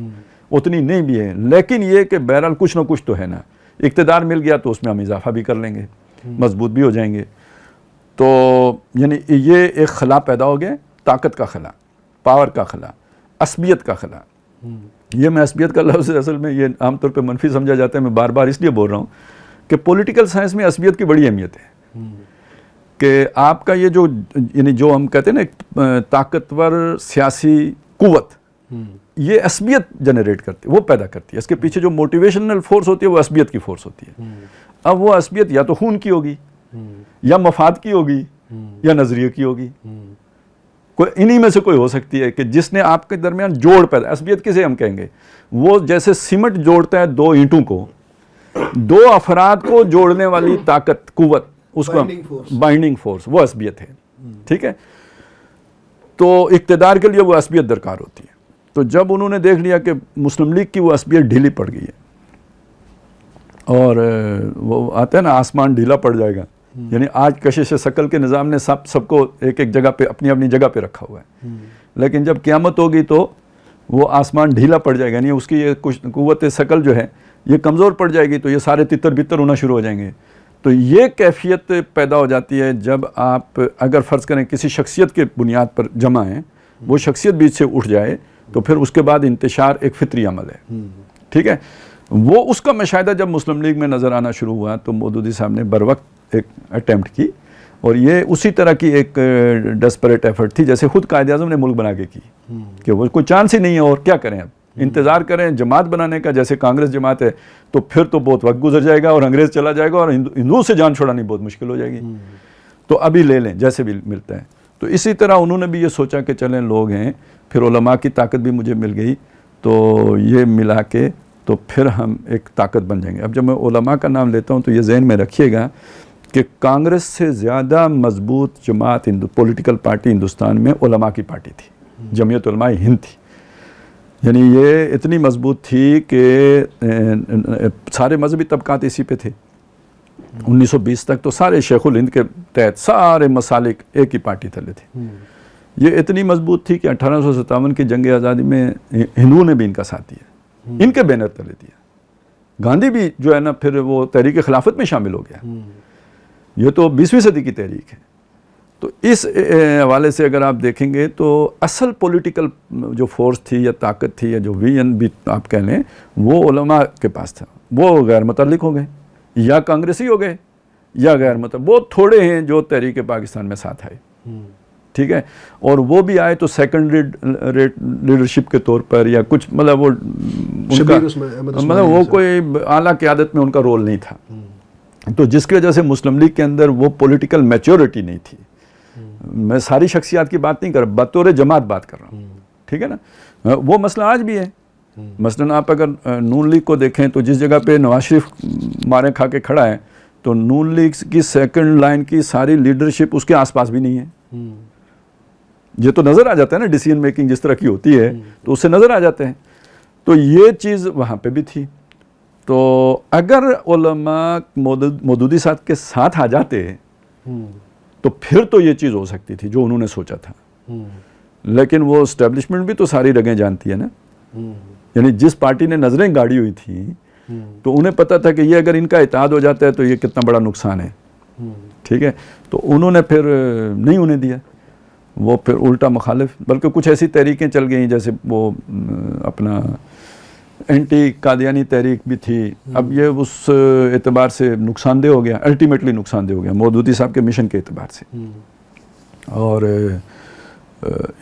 اتنی نہیں بھی ہے, لیکن یہ کہ بہرحال کچھ نہ کچھ تو ہے نا. اقتدار مل گیا تو اس میں ہم اضافہ بھی کر لیں گے, مضبوط بھی ہو جائیں گے. تو یعنی یہ ایک خلا پیدا ہو گیا, طاقت کا خلا, پاور کا خلا, عصبیت کا خلا. یہ میں عصبیت کا لفظ اصل میں یہ عام طور پہ منفی سمجھا جاتا ہے, میں بار بار اس لیے بول رہا ہوں کہ پولیٹیکل سائنس میں عصبیت کی بڑی اہمیت ہے کہ آپ کا یہ جو یعنی جو ہم کہتے ہیں نا طاقتور سیاسی قوت, یہ عصبیت جنریٹ کرتی ہے, وہ پیدا کرتی ہے. اس کے پیچھے جو موٹیویشنل فورس ہوتی ہے وہ عصبیت کی فورس ہوتی ہے. اب وہ عصبیت یا تو خون کی ہوگی, یا مفاد کی ہوگی, یا نظریے کی ہوگی. کوئی انہی میں سے کوئی ہو سکتی ہے کہ جس نے آپ کے درمیان جوڑ پیدا. عصبیت کسے ہم کہیں گے؟ وہ جیسے سیمنٹ جوڑتا ہے دو اینٹوں کو, دو افراد کو جوڑنے والی طاقت, قوت, اس کو بائنڈنگ فورس, وہ عصبیت ہے. ٹھیک ہے, تو اقتدار کے لیے وہ عصبیت درکار ہوتی ہے. تو جب انہوں نے دیکھ لیا کہ مسلم لیگ کی وہ عصبیت ڈھیلی پڑ گئی ہے, اور وہ آتا ہے نا آسمان ڈھیلا پڑ جائے گا, یعنی آج کشش ثقل کے نظام نے سب کو ایک ایک جگہ پہ اپنی جگہ پہ رکھا ہوا ہے, لیکن جب قیامت ہوگی تو وہ آسمان ڈھیلا پڑ جائے گا, یعنی اس کی یہ قوت ثقل جو ہے یہ کمزور پڑ جائے گی, تو یہ سارے تتر بتر ہونا شروع ہو جائیں گے. تو یہ کیفیت پیدا ہو جاتی ہے جب آپ اگر فرض کریں کسی شخصیت کے بنیاد پر جمع ہیں, وہ شخصیت بیچ سے اٹھ جائے تو پھر اس کے بعد انتشار ایک فطری عمل ہے. ٹھیک ہے, وہ اس کا مشاہدہ جب مسلم لیگ میں نظر آنا شروع ہوا تو مودودی صاحب نے بر وقت ایک اٹیمپٹ کی, اور یہ اسی طرح کی ایک ڈیسپریٹ ایفرٹ تھی جیسے خود قائد اعظم نے ملک بنا کے کی, کہ وہ کوئی چانس ہی نہیں ہے اور کیا کریں, اب انتظار کریں جماعت بنانے کا. جیسے کانگریس جماعت ہے تو پھر تو بہت وقت گزر جائے گا اور انگریز چلا جائے گا اور ہندوؤں سے جان چھڑانی بہت مشکل ہو جائے گی, تو ابھی لے لیں جیسے بھی ملتا ہے. تو اسی طرح انہوں نے بھی یہ سوچا کہ چلیں لوگ ہیں, پھر علماء کی طاقت بھی مجھے مل گئی, تو یہ ملا کے تو پھر ہم ایک طاقت بن جائیں گے. اب جب میں علماء کا نام لیتا ہوں تو یہ ذہن میں رکھیے گا کہ کانگریس سے زیادہ مضبوط جماعت پولیٹیکل پارٹی ہندوستان میں علماء کی پارٹی تھی, جمعیت علماء ہند تھی. یعنی یہ اتنی مضبوط تھی کہ سارے مذہبی طبقات اسی پہ تھے. 1920 تک تو سارے شیخ الہند کے تحت سارے مسالک ایک ہی پارٹی تلے تھے. یہ اتنی مضبوط تھی کہ 1857 کی جنگ آزادی میں ہندوؤں نے بھی ان کا ساتھ دیا, ان کے بینر تلے دیا. گاندھی بھی جو ہے نا پھر وہ تحریک خلافت میں شامل ہو گیا. یہ تو 20ویں صدی کی تحریک ہے. تو اس حوالے سے اگر آپ دیکھیں گے تو اصل پولیٹیکل جو فورس تھی یا طاقت تھی یا جو ویژن بھی آپ کہہ لیں, وہ علماء کے پاس تھا. وہ غیر متعلق ہو گئے, یا کانگریسی ہو گئے, یا غیر متعلق. بہت تھوڑے ہیں جو تحریک پاکستان میں ساتھ آئے. ٹھیک ہے, اور وہ بھی آئے تو سیکنڈری لیڈرشپ کے طور پر, یا کچھ مطلب وہ مطلب وہ کوئی اعلیٰ قیادت میں ان کا رول نہیں تھا. تو جس کی وجہ سے مسلم لیگ کے اندر وہ پولیٹیکل میچورٹی نہیں تھی. میں ساری شخصیات کی بات نہیں کر رہا, بطور جماعت بات کر رہا ہوں. ٹھیک ہے نا, وہ مسئلہ آج بھی ہے. مثلاً آپ اگر نون لیگ کو دیکھیں تو جس جگہ پہ نواز شریف مارے کھا کے کھڑا ہے, تو نون لیگ کی سیکنڈ لائن کی ساری لیڈرشپ اس کے آس پاس بھی نہیں ہے. یہ تو نظر آ جاتا ہے نا, ڈیسیژن میکنگ جس طرح کی ہوتی ہے تو اس سے نظر آ جاتے ہیں. تو یہ چیز وہاں پہ بھی تھی. تو اگر علماء مودودی صاحب کے ساتھ آ جاتے تو پھر تو یہ چیز ہو سکتی تھی جو انہوں نے سوچا تھا. لیکن وہ اسٹیبلشمنٹ بھی تو ساری رگیں جانتی ہے نا. یعنی جس پارٹی نے نظریں گاڑی ہوئی تھیں تو انہیں پتہ تھا کہ یہ اگر ان کا اتحاد ہو جاتا ہے تو یہ کتنا بڑا نقصان ہے. ٹھیک ہے, تو انہوں نے پھر نہیں انہیں دیا, وہ پھر الٹا مخالف, بلکہ کچھ ایسی تحریکیں چل گئیں جیسے وہ اپنا اینٹی قادیانی تحریک بھی تھی. اب یہ اس اعتبار سے نقصان دہ ہو گیا, الٹیمیٹلی نقصان دہ ہو گیا مودودی صاحب کے مشن کے اعتبار سے. اور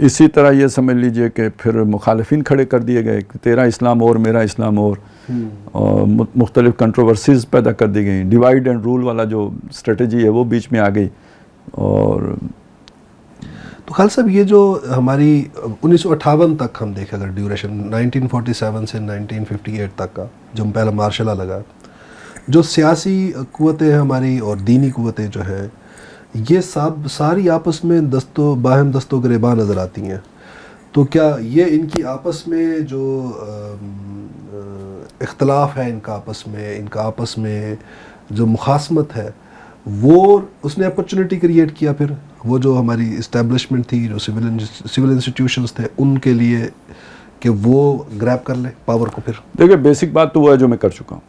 اسی طرح یہ سمجھ لیجئے کہ پھر مخالفین کھڑے کر دیے گئے کہ تیرا اسلام اور میرا اسلام اور مختلف کنٹروورسیز پیدا کر دی گئیں. ڈیوائیڈ اینڈ رول والا جو اسٹریٹجی ہے وہ بیچ میں آ گئی. اور
تو خالد صاحب یہ جو ہماری 1958 تک ہم دیکھیں اگر ڈیوریشن 1947 سے 1958 تک کا جو پہلا مارشل لا لگا, جو سیاسی قوتیں ہماری اور دینی قوتیں جو ہیں یہ ساری آپس میں باہم دست و گریباں نظر آتی ہیں. تو کیا یہ ان کی آپس میں جو اختلاف ہے ان کا آپس میں جو مخاصمت ہے وہ اس نے اپرچونٹی کریٹ کیا پھر وہ جو ہماری اسٹیبلشمنٹ تھی, جو سول انسٹیٹیوشنز تھے ان کے لیے کہ وہ گریب کر لیں پاور کو؟ پھر
دیکھیں بیسک بات تو وہ ہے جو میں کر چکا ہوں.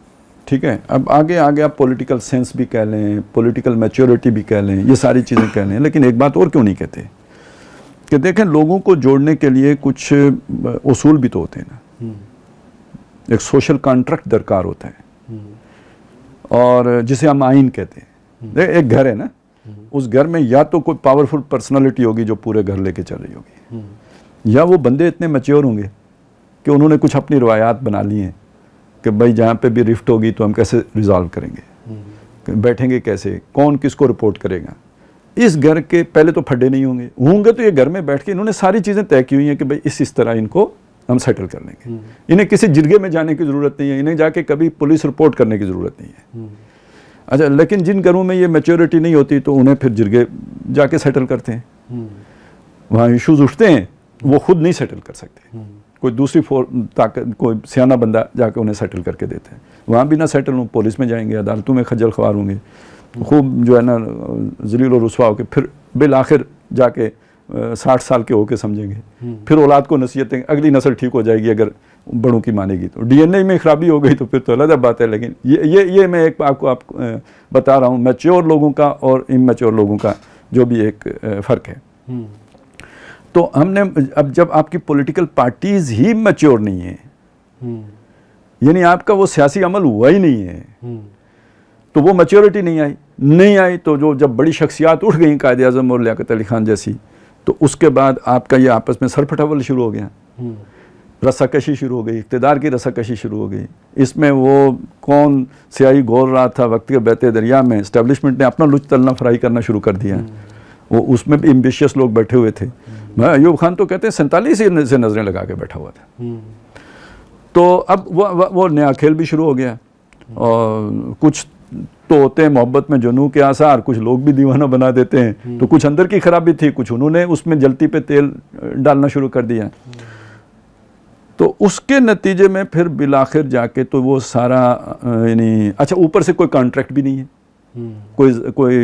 ٹھیک ہے, اب آگے آپ پولیٹیکل سینس بھی کہہ لیں, پولیٹیکل میچورٹی بھی کہہ لیں, یہ ساری چیزیں کہہ لیں, لیکن ایک بات اور کیوں نہیں کہتے کہ دیکھیں لوگوں کو جوڑنے کے لیے کچھ اصول بھی تو ہوتے ہیں نا. ایک سوشل کانٹریکٹ درکار ہوتا ہے, اور جسے ہم آئین کہتے ہیں. ایک گھر ہے نا, اس گھر میں یا تو کوئی پاورفل پرسنالٹی ہوگی جو پورے گھر لے کے چل رہی ہوگی, یا وہ بندے اتنے میچور ہوں گے کہ انہوں نے کچھ اپنی روایات بنا لی ہیں کہ بھائی جہاں پہ بھی رفٹ ہوگی تو ہم کیسے ریزالو کریں گے, بیٹھیں گے کیسے, کون کس کو رپورٹ کرے گا. اس گھر کے پہلے تو پھڈے نہیں ہوں گے تو یہ گھر میں بیٹھ کے انہوں نے ساری چیزیں طے کی ہوئی ہیں کہ بھائی اس طرح ان کو ہم سیٹل کر لیں گے. انہیں کسی جرگے میں جانے کی ضرورت نہیں ہے, انہیں جا کے کبھی پولیس رپورٹ کرنے کی ضرورت نہیں ہے. اچھا, لیکن جن گھروں میں یہ میچورٹی نہیں ہوتی تو انہیں پھر جرگے جا کے سیٹل کرتے ہیں. وہاں ایشوز اٹھتے ہیں, وہ خود نہیں سیٹل کر سکتے, کوئی دوسری طاقت, کوئی سیانہ بندہ جا کے انہیں سیٹل کر کے دیتے ہیں. وہاں بھی نہ سیٹل ہوں, پولیس میں جائیں گے, عدالتوں میں خجل خوار ہوں گے, خوب جو ہے نا ذلیل و رسوا ہو کے پھر بالآخر جا کے 60 سال کے ہو کے سمجھیں گے. پھر اولاد کو نصیحتیں, اگلی نسل ٹھیک ہو جائے گی اگر بڑوں کی مانے گی تو. ڈی این اے میں خرابی ہو گئی تو پھر تو علیحدہ بات ہے. لیکن یہ میں ایک آپ کو بتا رہا ہوں میچور لوگوں کا اور امیچور لوگوں کا جو بھی ایک فرق ہے. تو ہم نے اب جب آپ کی پولیٹیکل پارٹیز ہی میچور نہیں ہیں, یعنی آپ کا وہ سیاسی عمل ہوا ہی نہیں ہے, تو وہ میچورٹی نہیں آئی تو جب بڑی شخصیات اٹھ گئیں قائد اعظم اور لیاقت علی خان جیسی, تو اس کے بعد آپ کا یہ آپس میں سر پھٹاول شروع ہو گیا, رسا کشی شروع ہو گئی, اقتدار کی رسا کشی شروع ہو گئی. اس میں وہ کون سیاہی گھول رہا تھا وقت کے بہتے دریا میں, اسٹیبلشمنٹ نے اپنا لچ تلنا فرائی کرنا شروع کر دیا. وہ اس میں بھی ایمبیشیس لوگ بیٹھے ہوئے تھے. ایوب خان تو کہتے ہیں 47 سے نظریں لگا کے بیٹھا ہوا تھا. تو اب وہ نیا کھیل بھی شروع ہو گیا, اور کچھ تو ہوتے ہیں محبت میں جنوں کے آثار, کچھ لوگ بھی دیوانہ بنا دیتے ہیں. تو کچھ اندر کی خرابی تھی, کچھ انہوں نے اس میں جلتی پہ تیل ڈالنا شروع کر دیا. تو اس کے نتیجے میں پھر بالآخر جا کے تو وہ سارا یعنی اچھا اوپر سے کوئی کانٹریکٹ بھی نہیں ہے, کوئی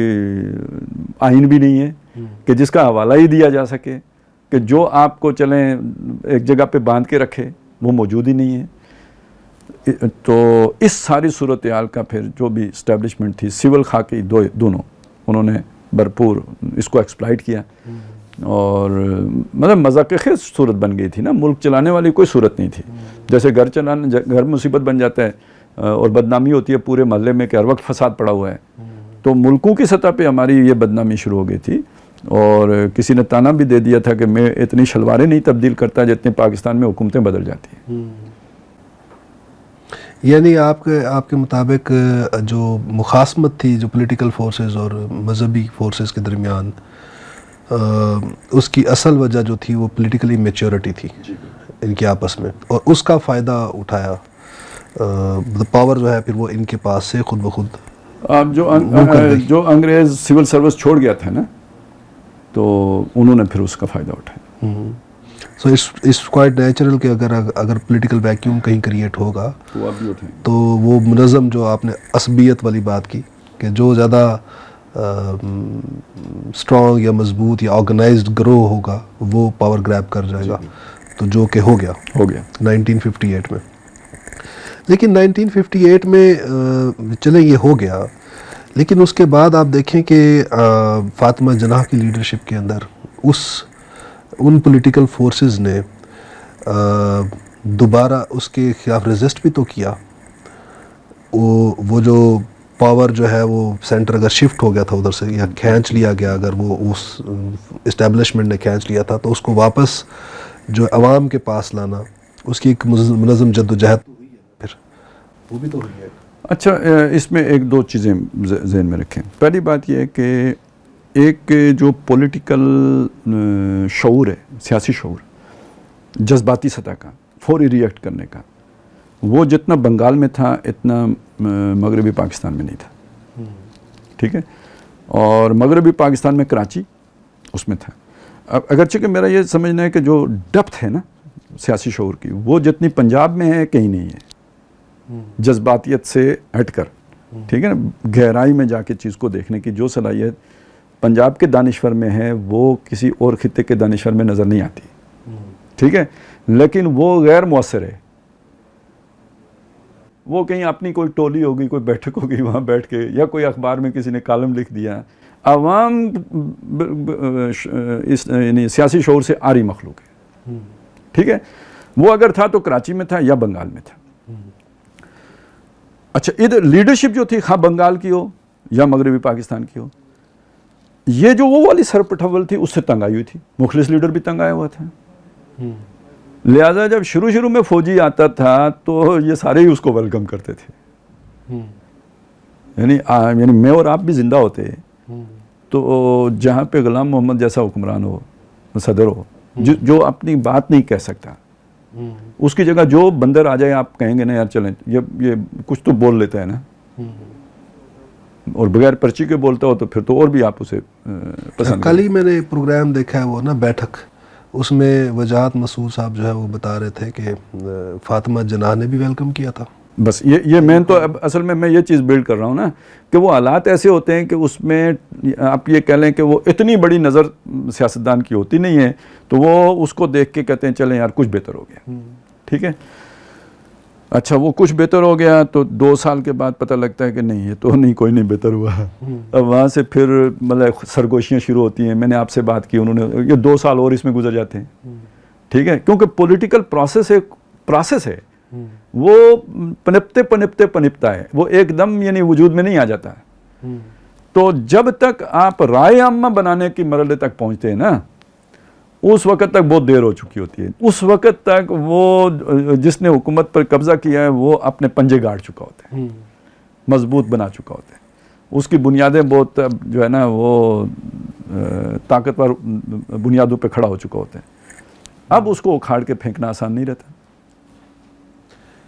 آئین بھی نہیں ہے کہ جس کا حوالہ ہی دیا جا سکے, کہ جو آپ کو چلیں ایک جگہ پہ باندھ کے رکھے, وہ موجود ہی نہیں ہے. تو اس ساری صورتحال کا پھر جو بھی اسٹیبلشمنٹ تھی, سول خاکی دونوں, انہوں نے بھرپور اس کو ایکسپلائٹ کیا, اور مطلب مذاق خیز صورت بن گئی تھی نا. ملک چلانے والی کوئی صورت نہیں تھی. جیسے گھر مصیبت بن جاتا ہے اور بدنامی ہوتی ہے پورے محلے میں کہ ہر وقت فساد پڑا ہوا ہے, تو ملکوں کی سطح پہ ہماری یہ بدنامی شروع ہو گئی تھی. اور کسی نے تانا بھی دے دیا تھا کہ میں اتنی شلواریں نہیں تبدیل کرتا جتنے پاکستان میں حکومتیں بدل جاتی ہیں.
یعنی آپ کے مطابق جو مخاصمت تھی جو پولیٹیکل فورسز اور مذہبی فورسز کے درمیان, اس کی اصل وجہ جو تھی وہ پولیٹیکلی میچورٹی تھی ان کے آپس میں, اور اس کا فائدہ اٹھایا پاور جو ہے پھر وہ ان کے پاس سے خود بخود.
اب جو انگریز سول سروس چھوڑ گیا تھا نا, تو انہوں نے پھر اس کا فائدہ اٹھایا.
سو اٹس کوائٹ نیچرل کہ اگر پولیٹیکل ویکیوم کہیں کریٹ ہوگا تو وہ منظم جو آپ نے عصبیت والی بات کی کہ جو زیادہ اسٹرانگ یا مضبوط یا آرگنائزڈ گروہ ہوگا وہ پاور گریب کر جائے گا، تو جو کہ ہو گیا 1958 میں. لیکن 1958 میں چلے یہ ہو گیا، لیکن اس کے بعد آپ دیکھیں کہ فاطمہ جناح کی لیڈرشپ کے اندر ان پولیٹیکل فورسز نے دوبارہ اس کے خلاف ریزسٹ بھی تو کیا. وہ جو پاور جو ہے وہ سینٹر اگر شفٹ ہو گیا تھا ادھر سے یا کھینچ لیا گیا، اگر وہ اس اسٹیبلشمنٹ نے کھینچ لیا تھا، تو اس کو واپس جو عوام کے پاس لانا، اس کی ایک منظم جد و جہد ہوئی ہے، پھر وہ بھی تو ہوئی ہے.
اچھا، اس میں ایک دو چیزیں ذہن میں رکھیں. پہلی بات یہ ہے کہ ایک جو پولیٹیکل شعور ہے، سیاسی شعور، جذباتی سطح کا، فوری ریئیکٹ کرنے کا، وہ جتنا بنگال میں تھا اتنا مغربی پاکستان میں نہیں تھا. ٹھیک ہے، اور مغربی پاکستان میں کراچی اس میں تھا. اب اگرچہ کہ میرا یہ سمجھنا ہے کہ جو ڈپتھ ہے نا سیاسی شعور کی، وہ جتنی پنجاب میں ہے کہیں نہیں ہے، جذباتیت سے ہٹ کر. ٹھیک ہے نا، گہرائی میں جا کے چیز کو دیکھنے کی جو صلاحیت پنجاب کے دانشور میں ہے وہ کسی اور خطے کے دانشور میں نظر نہیں آتی. ٹھیک ہے، لیکن وہ غیر مؤثر ہے. وہ کہیں اپنی کوئی ٹولی ہوگی، کوئی بیٹھک ہوگی، وہاں بیٹھ کے، یا کوئی اخبار میں کسی نے کالم لکھ دیا. عوام یعنی سیاسی شعور سے آری مخلوق ہے. ٹھیک ہے، وہ اگر تھا تو کراچی میں تھا یا بنگال میں تھا. اچھا، ادھر لیڈرشپ جو تھی خواہ بنگال کی ہو یا مغربی پاکستان کی ہو، یہ جو وہ والی سر پٹھول تھی اس سے تنگ آئی ہوئی تھی. مخلص لیڈر بھی تنگ آیا ہوا تھا. لہٰذا جب شروع میں فوجی آتا تھا تو یہ سارے ہی اس کو ویلکم کرتے تھے. یعنی میں اور آپ بھی زندہ ہوتے تو جہاں پہ غلام محمد جیسا حکمران ہو، صدر ہو، جو اپنی بات نہیں کہہ سکتا، اس کی جگہ جو بندر آ جائے آپ کہیں گے نا یار چلیں یہ کچھ تو بول لیتا ہے نا، اور بغیر پرچی کے بولتا ہو تو پھر تو اور بھی آپ اسے پسند.
کل ہی میں نے پروگرام دیکھا ہے وہ نا بیٹھک، اس میں وجاہت مسعود صاحب جو ہے وہ بتا رہے تھے کہ فاطمہ جناح نے بھی ویلکم کیا تھا.
بس یہ میں تو اب اصل میں یہ چیز بلڈ کر رہا ہوں نا کہ وہ حالات ایسے ہوتے ہیں کہ اس میں آپ یہ کہہ لیں کہ وہ اتنی بڑی نظر سیاستدان کی ہوتی نہیں ہے، تو وہ اس کو دیکھ کے کہتے ہیں چلیں یار کچھ بہتر ہو گیا. ٹھیک ہے، اچھا وہ کچھ بہتر ہو گیا تو 2 سال کے بعد پتہ لگتا ہے کہ نہیں یہ تو نہیں، کوئی نہیں بہتر ہوا. اب وہاں سے پھر مطلب سرگوشیاں شروع ہوتی ہیں. میں نے آپ سے بات کی، انہوں نے یہ 2 سال اور اس میں گزر جاتے ہیں. ٹھیک ہے، کیونکہ پولیٹیکل پروسیس ہے، وہ پنپتا ہے، وہ ایک دم یعنی وجود میں نہیں آ جاتا. تو جب تک آپ رائے عامہ بنانے کی مرحلے تک پہنچتے ہیں نا، اس وقت تک بہت دیر ہو چکی ہوتی ہے. اس وقت تک وہ جس نے حکومت پر قبضہ کیا ہے وہ اپنے پنجے گاڑ چکا ہوتا ہے، مضبوط بنا چکا ہوتا ہے. اس کی بنیادیں بہت جو ہے نا وہ طاقتور بنیادوں پہ کھڑا ہو چکا ہوتا ہے. اب اس کو اکھاڑ کے پھینکنا آسان نہیں رہتا.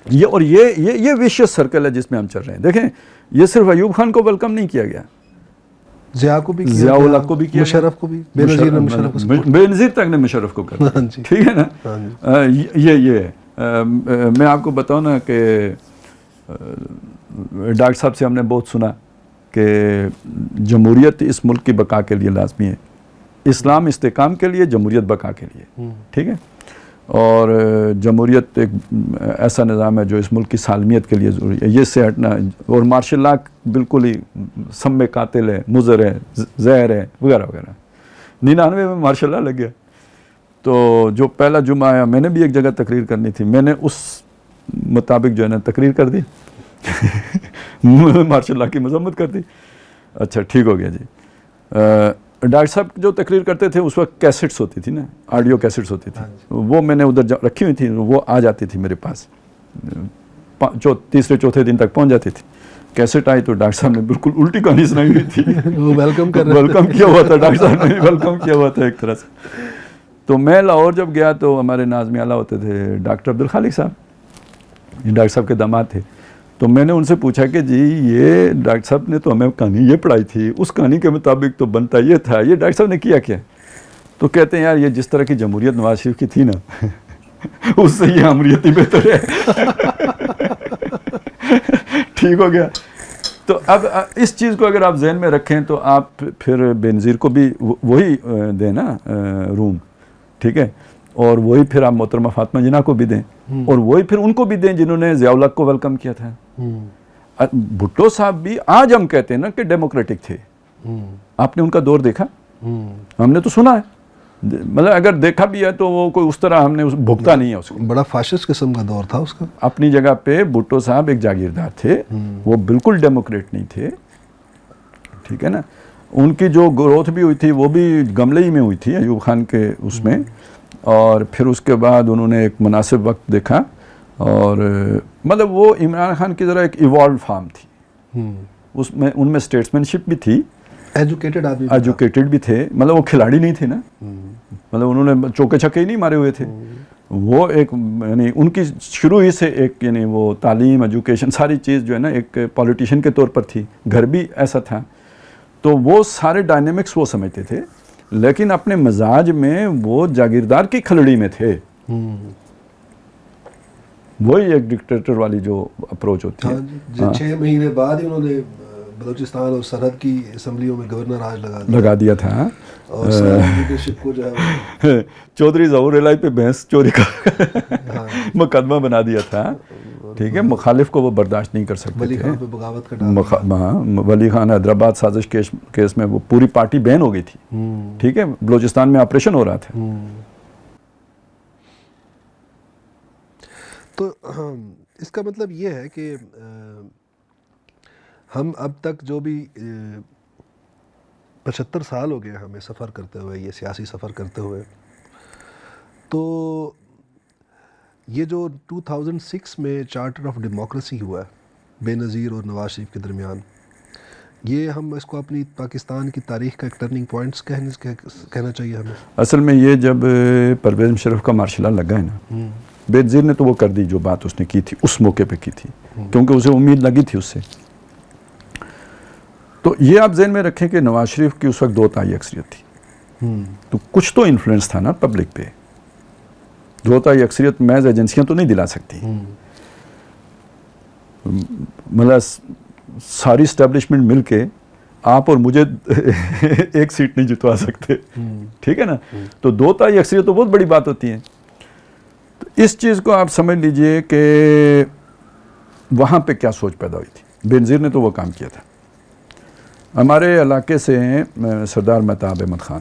یہ ویشیس سرکل ہے جس میں ہم چل رہے ہیں. دیکھیں، یہ صرف ایوب خان کو ویلکم نہیں کیا گیا،
ضیاء کو بھی کیا،
ضیاء الحق کو بھی کیا،
مشرف کو بھی، بے نظیر نے مشرف کو،
بے نظیر تک نے مشرف کو کر دیا. ٹھیک ہے نا. یہ میں آپ کو بتاؤں نا کہ ڈاکٹر صاحب سے ہم نے بہت سنا کہ جمہوریت اس ملک کی بقا کے لیے لازمی ہے، اسلام استحکام کے لیے، جمہوریت بقا کے لیے. ٹھیک ہے، اور جمہوریت ایک ایسا نظام ہے جو اس ملک کی سالمیت کے لیے ضروری ہے. یہ سے ہٹنا، اور مارشل لا بالکل ہی سم قاتل ہے، مضر ہے، زہر ہے، وغیرہ وغیرہ. 99 میں مارشل لا لگ گیا. تو جو پہلا جمعہ آیا، میں نے بھی ایک جگہ تقریر کرنی تھی، میں نے اس مطابق جو ہے نا تقریر کر دی، مارشل لا کی مذمت کر دی. اچھا ٹھیک ہو گیا جی. ڈاکٹر صاحب جو تقریر کرتے تھے اس وقت کیسٹس ہوتی تھی نا، آڈیو کیسٹس ہوتی تھی، وہ میں نے ادھر رکھی ہوئی تھی، وہ آ جاتی تھی میرے پاس، تیسرے چوتھے دن تک پہنچ جاتی تھی. کیسٹ آئی تو ڈاکٹر صاحب نے بالکل الٹی کہانی سنائی ہوئی تھی.
ویلکم
کیا ہوا تھا، ڈاکٹر صاحب نے ویلکم کیا ہوا تھا ایک طرح سے. تو میں لاہور جب گیا تو ہمارے ناظم اعلیٰ ہوتے تھے ڈاکٹر عبدالخالق صاحب، یہ ڈاکٹر صاحب کے داماد تھے. تو میں نے ان سے پوچھا کہ جی یہ ڈاکٹر صاحب نے تو ہمیں کہانی یہ پڑھائی تھی، اس کہانی کے مطابق تو بنتا یہ تھا، یہ ڈاکٹر صاحب نے کیا کیا؟ تو کہتے ہیں یار یہ جس طرح کی جمہوریت نواز شریف کی تھی نا اس سے یہ امریت ہی بہتر ہے. ٹھیک ہو گیا. تو اب اس چیز کو اگر آپ ذہن میں رکھیں تو آپ پھر بینظیر کو بھی وہی دیں نا روم, ٹھیک ہے, اور وہی پھر آپ محترمہ فاطمہ جناح کو بھی دیں, اور وہی پھر ان کو بھی دیں جنہوں نے ضیاء الحق کو ویلکم کیا تھا. بھٹو صاحب بھی آج ہم کہتے ہیں نا کہ ڈیموکریٹک تھے, آپ نے ان کا دور دیکھا؟ ہم نے تو سنا ہے, مطلب اگر دیکھا بھی ہے تو وہ کوئی اس طرح ہم نے بھگتا نہیں ہے اس کو.
بڑا فاشسٹ قسم کا دور تھا اس کا.
اپنی جگہ پہ بھٹو صاحب ایک جاگیردار تھے, وہ بالکل ڈیموکریٹ نہیں تھے, ٹھیک ہے نا. ان کی جو گروتھ بھی ہوئی تھی وہ بھی گملے ہی میں ہوئی تھی ایوب خان کے اس میں, اور پھر اس کے بعد انہوں نے ایک مناسب وقت دیکھا, اور مطلب وہ عمران خان کی ذرا ایک ایوالوڈ فارم تھی, اس میں ان میں اسٹیٹسمین شپ بھی تھی, ایجوکیٹڈ بھی تھے, مطلب وہ کھلاڑی نہیں تھے نا, مطلب انہوں نے چوکے چھکے ہی نہیں مارے ہوئے تھے. وہ ایک یعنی ان کی شروع ہی سے ایک یعنی وہ تعلیم ایجوکیشن ساری چیز جو ہے نا ایک پولیٹیشین کے طور پر تھی, گھر بھی ایسا تھا, تو وہ سارے ڈائنامکس وہ سمجھتے تھے, لیکن اپنے مزاج میں وہ جاگیردار کی کھلڑی میں تھے. وہی ایک ڈکٹیٹر والی جو اپروچ ہوتی ہے.
6 مہینے بعد ہی انہوں نے بلوچستان اور سرحد کی اسمبلیوں میں گورنر راج
لگا دیا تھا,
اور لیڈرشپ کو جو ہے
چودھری ظہور الہی پہ بھینس چوری کا مقدمہ بنا دیا تھا, ٹھیک ہے. مخالف کو وہ برداشت نہیں کر سکتے
ولی
تھے.
خان پہ بغاوت کا
ولی خان حیدرآباد سازش کیس میں وہ پوری پارٹی بین ہو گئی تھی, ٹھیک ہے, بلوچستان میں آپریشن ہو رہا تھا.
تو اس کا مطلب یہ ہے کہ ہم اب تک جو بھی 75 سال ہو گئے ہمیں سفر کرتے ہوئے, یہ سیاسی سفر کرتے ہوئے, تو یہ جو 2006 میں چارٹر آف ڈیموکریسی ہوا ہے بے نظیر اور نواز شریف کے درمیان, یہ ہم اس کو اپنی پاکستان کی تاریخ کا ایک ٹرننگ پوائنٹس کہنا چاہیے ہمیں.
اصل میں یہ جب پرویز مشرف کا مارشل لا لگا ہے نا, بے نظیر نے تو وہ کر دی جو بات اس نے کی تھی اس موقع پہ کی تھی, کیونکہ اسے امید لگی تھی اس سے. تو یہ آپ ذہن میں رکھیں کہ نواز شریف کی اس وقت 2 تہائی اکثریت تھی, تو کچھ تو انفلوئنس تھا نا پبلک پہ. 2 تہائی اکثریت محض ایجنسیاں تو نہیں دلا سکتی, مطلب ساری اسٹیبلشمنٹ مل کے آپ اور مجھے 1 سیٹ نہیں جتوا سکتے, ٹھیک ہے نا. تو 2 تہائی اکثریت تو بہت بڑی بات ہوتی ہے. تو اس چیز کو آپ سمجھ لیجئے کہ وہاں پہ کیا سوچ پیدا ہوئی تھی. بے نظیر نے تو وہ کام کیا تھا. ہمارے علاقے سے سردار مہتاب احمد خان,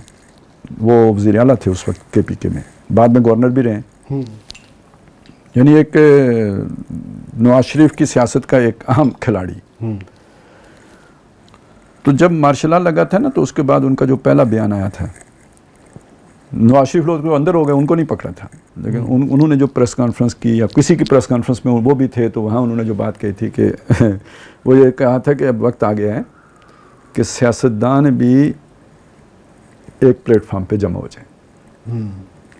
وہ وزیر اعلیٰ تھے اس وقت کے پی کے میں, بعد میں گورنر بھی رہے, یعنی ایک نواز شریف کی سیاست کا ایک اہم کھلاڑی. تو جب مارشل لا لگا تھا نا, تو اس کے بعد ان کا جو پہلا بیان آیا تھا, نواز شریف لوگ اندر ہو گئے, ان کو نہیں پکڑا تھا, لیکن انہوں نے جو پریس کانفرنس کی یا کسی کی پریس کانفرنس میں وہ بھی تھے, تو وہاں انہوں نے جو بات کہی تھی کہ وہ یہ کہا تھا کہ اب وقت آ گیا ہے کہ سیاستدان بھی ایک پلیٹ فارم پہ جمع ہو جائیں,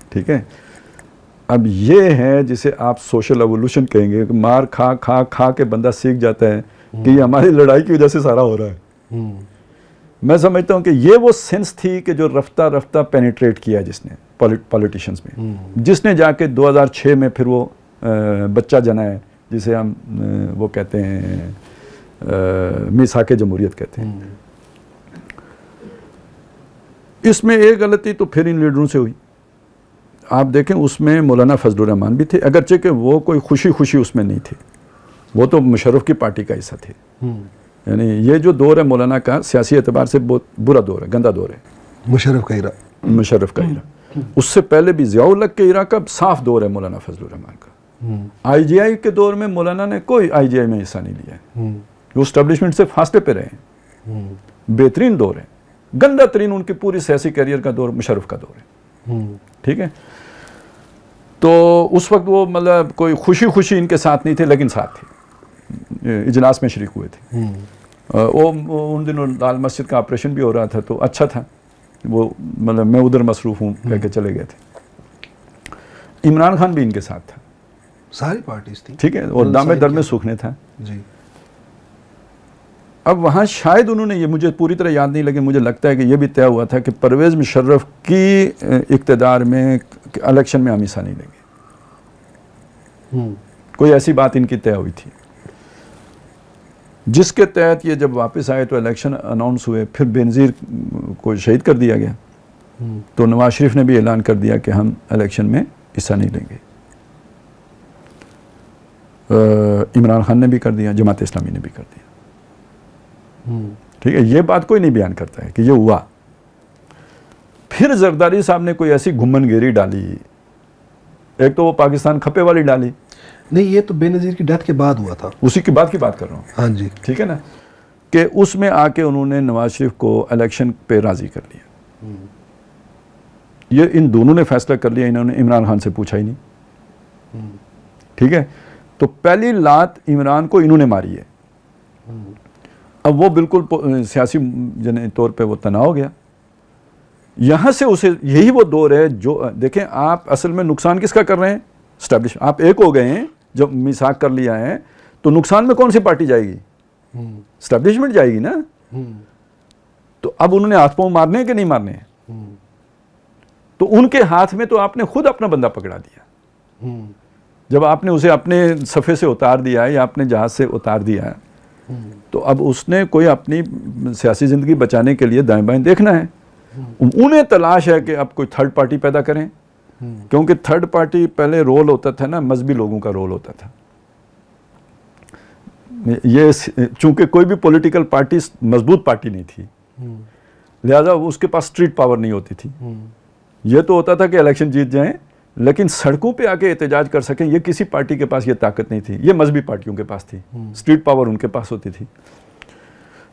ٹھیک ہے. اب یہ ہے جسے آپ سوشل ایوولوشن کہیں گے, کہ مار کھا کھا کھا کے بندہ سیکھ جاتا ہے کہ یہ ہماری لڑائی کی وجہ سے سارا ہو رہا ہے. میں سمجھتا ہوں کہ یہ وہ سینس تھی کہ جو رفتہ رفتہ پینیٹریٹ کیا جس نے پولیٹیشنز میں, جس نے جا کے 2006 میں پھر وہ بچہ جنا ہے جسے ہم وہ کہتے ہیں میثاق جمہوریت کہتے ہیں. اس میں ایک غلطی تو پھر ان لیڈروں سے ہوئی. آپ دیکھیں اس میں مولانا فضل الرحمان بھی تھے, اگرچہ کہ وہ کوئی خوشی اس میں نہیں تھے, وہ تو مشرف کی پارٹی کا حصہ تھے. یعنی یہ جو دور ہے مولانا کا سیاسی اعتبار سے بہت برا دور ہے, گندا دور ہے, مشرف کا ایرا. اس سے پہلے بھی ضیاء الحق کے ایرا کا صاف دور ہے مولانا فضل الرحمان کا. آئی جی آئی کے دور میں مولانا نے کوئی آئی جی آئی میں حصہ نہیں لیا ہے, وہ اسٹیبلشمنٹ سے فاصلے پہ رہے ہیں. بہترین دور ہے, گندا ترین ان کی پوری سیاسی کیریئر کا دور مشرف کا دور ہے, ٹھیک ہے. تو اس وقت وہ مطلب کوئی خوشی ان کے ساتھ نہیں تھے, لیکن ساتھ تھے, اجلاس میں شریک ہوئے تھے. وہ ان دنوں لال مسجد کا آپریشن بھی ہو رہا تھا, تو اچھا تھا وہ, مطلب میں ادھر مصروف ہوں کہہ کے چلے گئے تھے. عمران خان بھی ان کے ساتھ تھا,
ساری پارٹیز تھی,
ٹھیک ہے, اور دامے در میں سوکھنے تھا.
جی.
اب وہاں شاید انہوں نے, یہ مجھے پوری طرح یاد نہیں, لیکن مجھے لگتا ہے کہ یہ بھی طے ہوا تھا کہ پرویز مشرف کی اقتدار میں الیکشن میں ہم حصہ نہیں لیں گے. کوئی ایسی بات ان کی طے ہوئی تھی. جس کے تحت یہ جب واپس آئے تو الیکشن اناؤنس ہوئے، پھر بینظیر کو شہید کر دیا گیا، تو نواز شریف نے بھی اعلان کر دیا کہ ہم الیکشن میں حصہ نہیں لیں گے. عمران خان نے بھی کر دیا، جماعت اسلامی نے بھی کر دیا. ٹھیک ہے، یہ بات کوئی نہیں بیان کرتا ہے کہ یہ ہوا. پھر زرداری صاحب نے کوئی ایسی گھمن گیری ڈالی، ایک تو وہ پاکستان کھپے والی ڈالی.
نہیں، یہ تو بے نظیر کی ڈیتھ کے بعد ہوا تھا،
اسی کی بات کر رہا ہوں.
ہاں جی،
ٹھیک ہے نا، کہ اس میں آ کے انہوں نے نواز شریف کو الیکشن پہ راضی کر لیا. یہ ان دونوں نے فیصلہ کر لیا، انہوں نے عمران خان سے پوچھا ہی نہیں. ٹھیک ہے، تو پہلی لات عمران کو انہوں نے ماری ہے. اب وہ بالکل سیاسی طور پہ وہ تناؤ ہو گیا. یہاں سے اسے یہی وہ دور ہے جو دیکھیں آپ اصل میں نقصان کس کا کر رہے ہیں؟ اسٹیبلش. آپ ایک ہو گئے ہیں جب میثاق کر لیا ہے تو نقصان میں کون سی پارٹی جائے گی؟ اسٹیبلشمنٹ جائے گی نا. تو اب انہوں نے ہاتھ پاؤں مارنے ہیں کہ نہیں مارنے ہیں؟ تو ان کے ہاتھ میں تو آپ نے خود اپنا بندہ پکڑا دیا. جب آپ نے اسے اپنے صفحے سے اتار دیا ہے یا اپنے جہاز سے اتار دیا ہے تو اب اس نے کوئی اپنی سیاسی زندگی بچانے کے لیے دائیں بائیں دیکھنا ہے. انہیں تلاش ہے کہ اب کوئی تھرڈ پارٹی پیدا کریں، کیونکہ تھرڈ پارٹی پہلے رول ہوتا تھا نا، مذہبی لوگوں کا رول ہوتا تھا. یہ چونکہ کوئی بھی پولیٹیکل پارٹی مضبوط پارٹی نہیں تھی، لہذا اس کے پاس اسٹریٹ پاور نہیں ہوتی تھی. یہ تو ہوتا تھا کہ الیکشن جیت جائیں لیکن سڑکوں پہ آ کے احتجاج کر سکیں، یہ کسی پارٹی کے پاس یہ طاقت نہیں تھی. یہ مذہبی پارٹیوں کے پاس تھی، اسٹریٹ پاور ان کے پاس ہوتی تھی.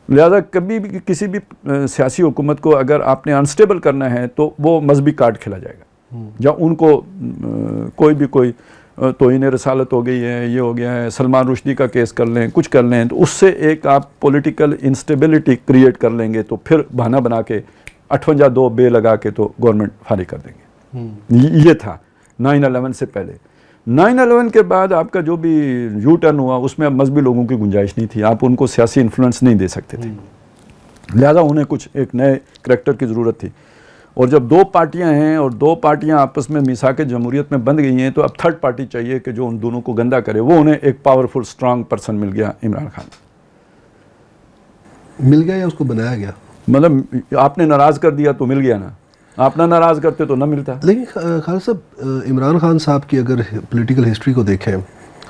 لہذا کبھی بھی کسی بھی سیاسی حکومت کو اگر آپ نے انسٹیبل کرنا ہے تو وہ مذہبی کارڈ کھیلا جائے گا. یا ان کو کوئی توہین رسالت ہو گئی ہے، یہ ہو گیا ہے، سلمان رشدی کا کیس کر لیں، کچھ کر لیں، تو اس سے ایک آپ پولیٹیکل انسٹیبلٹی کریٹ کر لیں گے تو پھر بہانہ بنا کے 58(2) بے لگا کے تو گورنمنٹ فارغ کر دیں گے. یہ تھا 9/11 سے پہلے. 9/11 کے بعد آپ کا جو بھی یو ٹرن ہوا اس میں اب مذہبی لوگوں کی گنجائش نہیں تھی، آپ ان کو سیاسی انفلوئنس نہیں دے سکتے تھے. لہذا انہیں کچھ ایک نئے کریکٹر کی ضرورت تھی. اور جب دو پارٹیاں ہیں اور دو پارٹیاں آپس میں میثاق جمہوریت میں بند گئی ہیں تو اب تھرڈ پارٹی چاہیے کہ جو ان دونوں کو گندا کرے. وہ انہیں ایک پاورفل اسٹرانگ پرسن مل گیا، عمران خان.
مل گیا یا اس کو بنایا گیا؟
مطلب آپ نے ناراض کر دیا تو مل گیا نا، آپ نہ ناراض کرتے تو نہ ملتا.
لیکن خالد صاحب، عمران خان صاحب کی اگر پولیٹیکل ہسٹری کو دیکھیں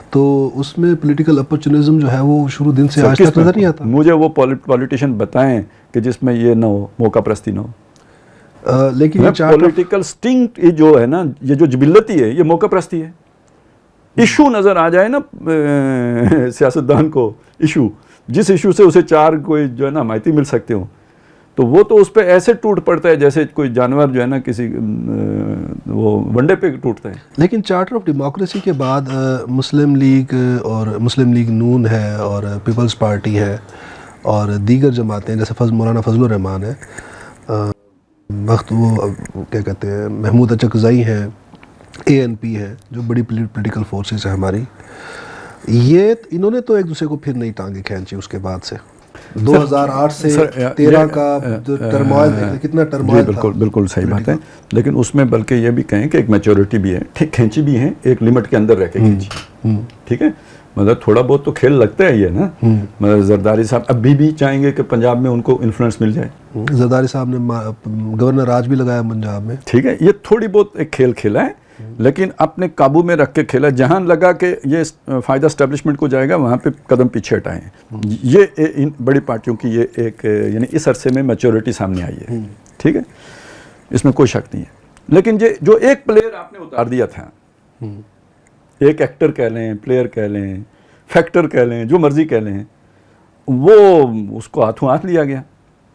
تو اس میں پولیٹیکل اپرچونزم جو ہے وہ شروع دن سے آج تک نظر نہیں آتا.
مجھے وہ پولیٹیشین بتائیں کہ جس میں یہ نہ ہو، موقع پرستی نہ ہو.
لیکن
پولیٹیکل سٹنگ جو ہے نا، یہ جو جبلتی ہے، یہ موقع پرستی ہے. ایشو نظر آ جائے نا سیاستدان کو، ایشو جس ایشو سے اسے چار کوئی جو ہے نا حمایتی مل سکتے ہوں، تو وہ تو اس پہ ایسے ٹوٹ پڑتا ہے جیسے کوئی جانور جو ہے نا کسی وہ ونڈے پہ ٹوٹتا ہے.
لیکن چارٹر آف ڈیموکریسی کے بعد مسلم لیگ اور مسلم لیگ نون ہے اور پیپلز پارٹی ہے اور دیگر جماعتیں جیسے مولانا فضل الرحمان ہے، وقت وہ کیا کہتے ہیں محمود اچکزئی ہیں، ANP ہے جو بڑی پولیٹیکل فورسز ہیں ہماری. یہ انہوں نے تو ایک دوسرے کو پھر نئی ٹانگیں کھینچی اس کے بعد سے. 2008 سے 13 کا ٹرموائل کتنا ٹرموائل تھا.
بالکل صحیح بات ہے، لیکن اس میں بلکہ یہ بھی کہیں کہ ایک میچورٹی بھی ہے، ٹھیک کھینچی بھی ہے، ایک لمٹ کے اندر رہ کے کھینچی. ٹھیک ہے، مطلب تھوڑا بہت تو کھیل لگتا ہے یہ نا. مطلب زرداری صاحب ابھی بھی چاہیں گے کہ پنجاب میں ان کو انفلوئنس مل جائے.
زرداری صاحب نے گورنر راج بھی لگایا پنجاب میں. ٹھیک
ہے، یہ تھوڑی بہت ایک کھیل کھیلا ہے لیکن اپنے قابو میں رکھ کے کھیلا. جہاں لگا کہ یہ فائدہ اسٹیبلشمنٹ کو جائے گا وہاں پہ قدم پیچھے ہٹائیں. یہ ان بڑی پارٹیوں کی یہ ایک یعنی اس عرصے میں میچورٹی سامنے آئی ہے. ٹھیک ہے، اس میں کوئی شک نہیں ہے. لیکن یہ جو ایک پلیئر آپ نے اتار دیا تھا، ایک ایکٹر کہہ لیں، پلیئر کہہ لیں، فیکٹر کہہ لیں، جو مرضی کہہ لیں، وہ اس کو ہاتھوں ہاتھ لیا گیا.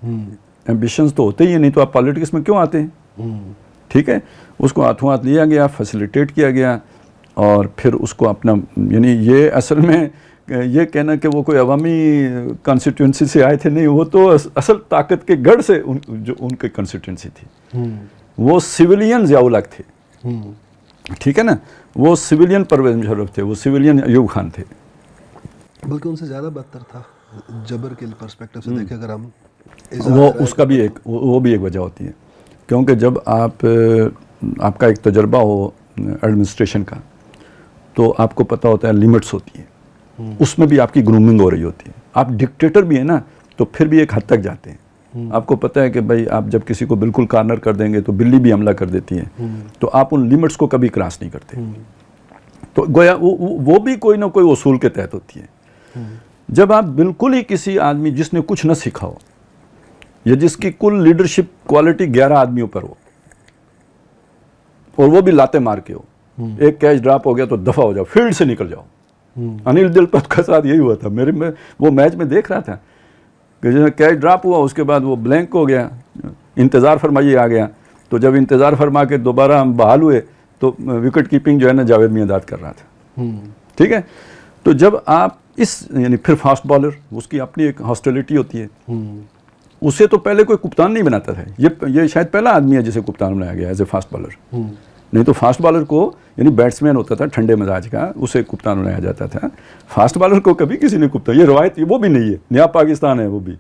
ایمبیشنز تو ہوتے ہی ہیں، نہیں تو آپ پالیٹکس میں کیوں آتے ہیں. ٹھیک ہے، اس کو ہاتھوں ہاتھ لیا گیا، فیسیلیٹیٹ کیا گیا اور پھر اس کو اپنا یعنی یہ اصل میں یہ کہنا کہ وہ کوئی عوامی کانسٹیٹوئنسی سے آئے تھے، نہیں، وہ تو اصل طاقت کے گڑھ سے جو ان کی کانسٹیٹوئنسی تھی، وہ سویلین ضیاء الحق تھے. ٹھیک ہے نا، وہ سویلین پرویز مشرف تھے، وہ سویلین ایوب خان تھے.
بلکہ ان سے زیادہ بدتر تھا جبر کے پرسپیکٹو سے دیکھیں اگر ہم.
وہ اس کا بھی وہ بھی ایک وجہ ہوتی ہے، کیونکہ جب آپ کا ایک تجربہ ہو ایڈمنسٹریشن کا تو آپ کو پتہ ہوتا ہے لیمٹس ہوتی ہیں، اس میں بھی آپ کی گرومنگ ہو رہی ہوتی ہے. آپ ڈکٹیٹر بھی ہیں نا تو پھر بھی ایک حد تک جاتے ہیں. آپ کو پتہ ہے کہ بھائی آپ جب کسی کو بالکل کارنر کر دیں گے تو بلی بھی حملہ کر دیتی ہے, تو آپ ان لیمٹس کو کبھی کراس نہیں کرتے. تو گویا وہ بھی کوئی نہ کوئی اصول کے تحت ہوتی ہے. جب آپ بالکل ہی کسی آدمی جس نے کچھ نہ سیکھا ہو یا جس کی کل لیڈرشپ کوالٹی 11 آدمیوں پر ہو اور وہ بھی لاتے مار کے ہو, ایک کیچ ڈراپ ہو گیا تو دفعہ ہو جاؤ, فیلڈ سے نکل جاؤ. انل دلپت کا ساتھ یہی ہوا تھا. میں وہ میچ میں دیکھ رہا تھا کہ جب کیچ ڈراپ ہوا اس کے بعد وہ بلینک ہو گیا, انتظار فرمائیے آ گیا. تو جب انتظار فرما کے دوبارہ ہم بحال ہوئے تو وکٹ کیپنگ جو ہے نا جاوید میاں کر رہا تھا. ٹھیک ہے, تو جب آپ یعنی پھر فاسٹ بالر, اس کی اپنی ایک ہاسٹیلٹی ہوتی ہے. اسے تو پہلے کوئی کپتان نہیں بناتا تھا, یہ شاید پہلا آدمی ہے جسے کپتان بنایا گیا ایز اے فاسٹ بالر. نہیں تو فاسٹ بالر کو یعنی بیٹسمین ہوتا تھا ٹھنڈے مزاج کا, اسے کپتان بنایا جاتا تھا. فاسٹ بالر کو کبھی کسی نے کپتان, یہ روایت وہ بھی نہیں ہے, نیا پاکستان ہے وہ بھی.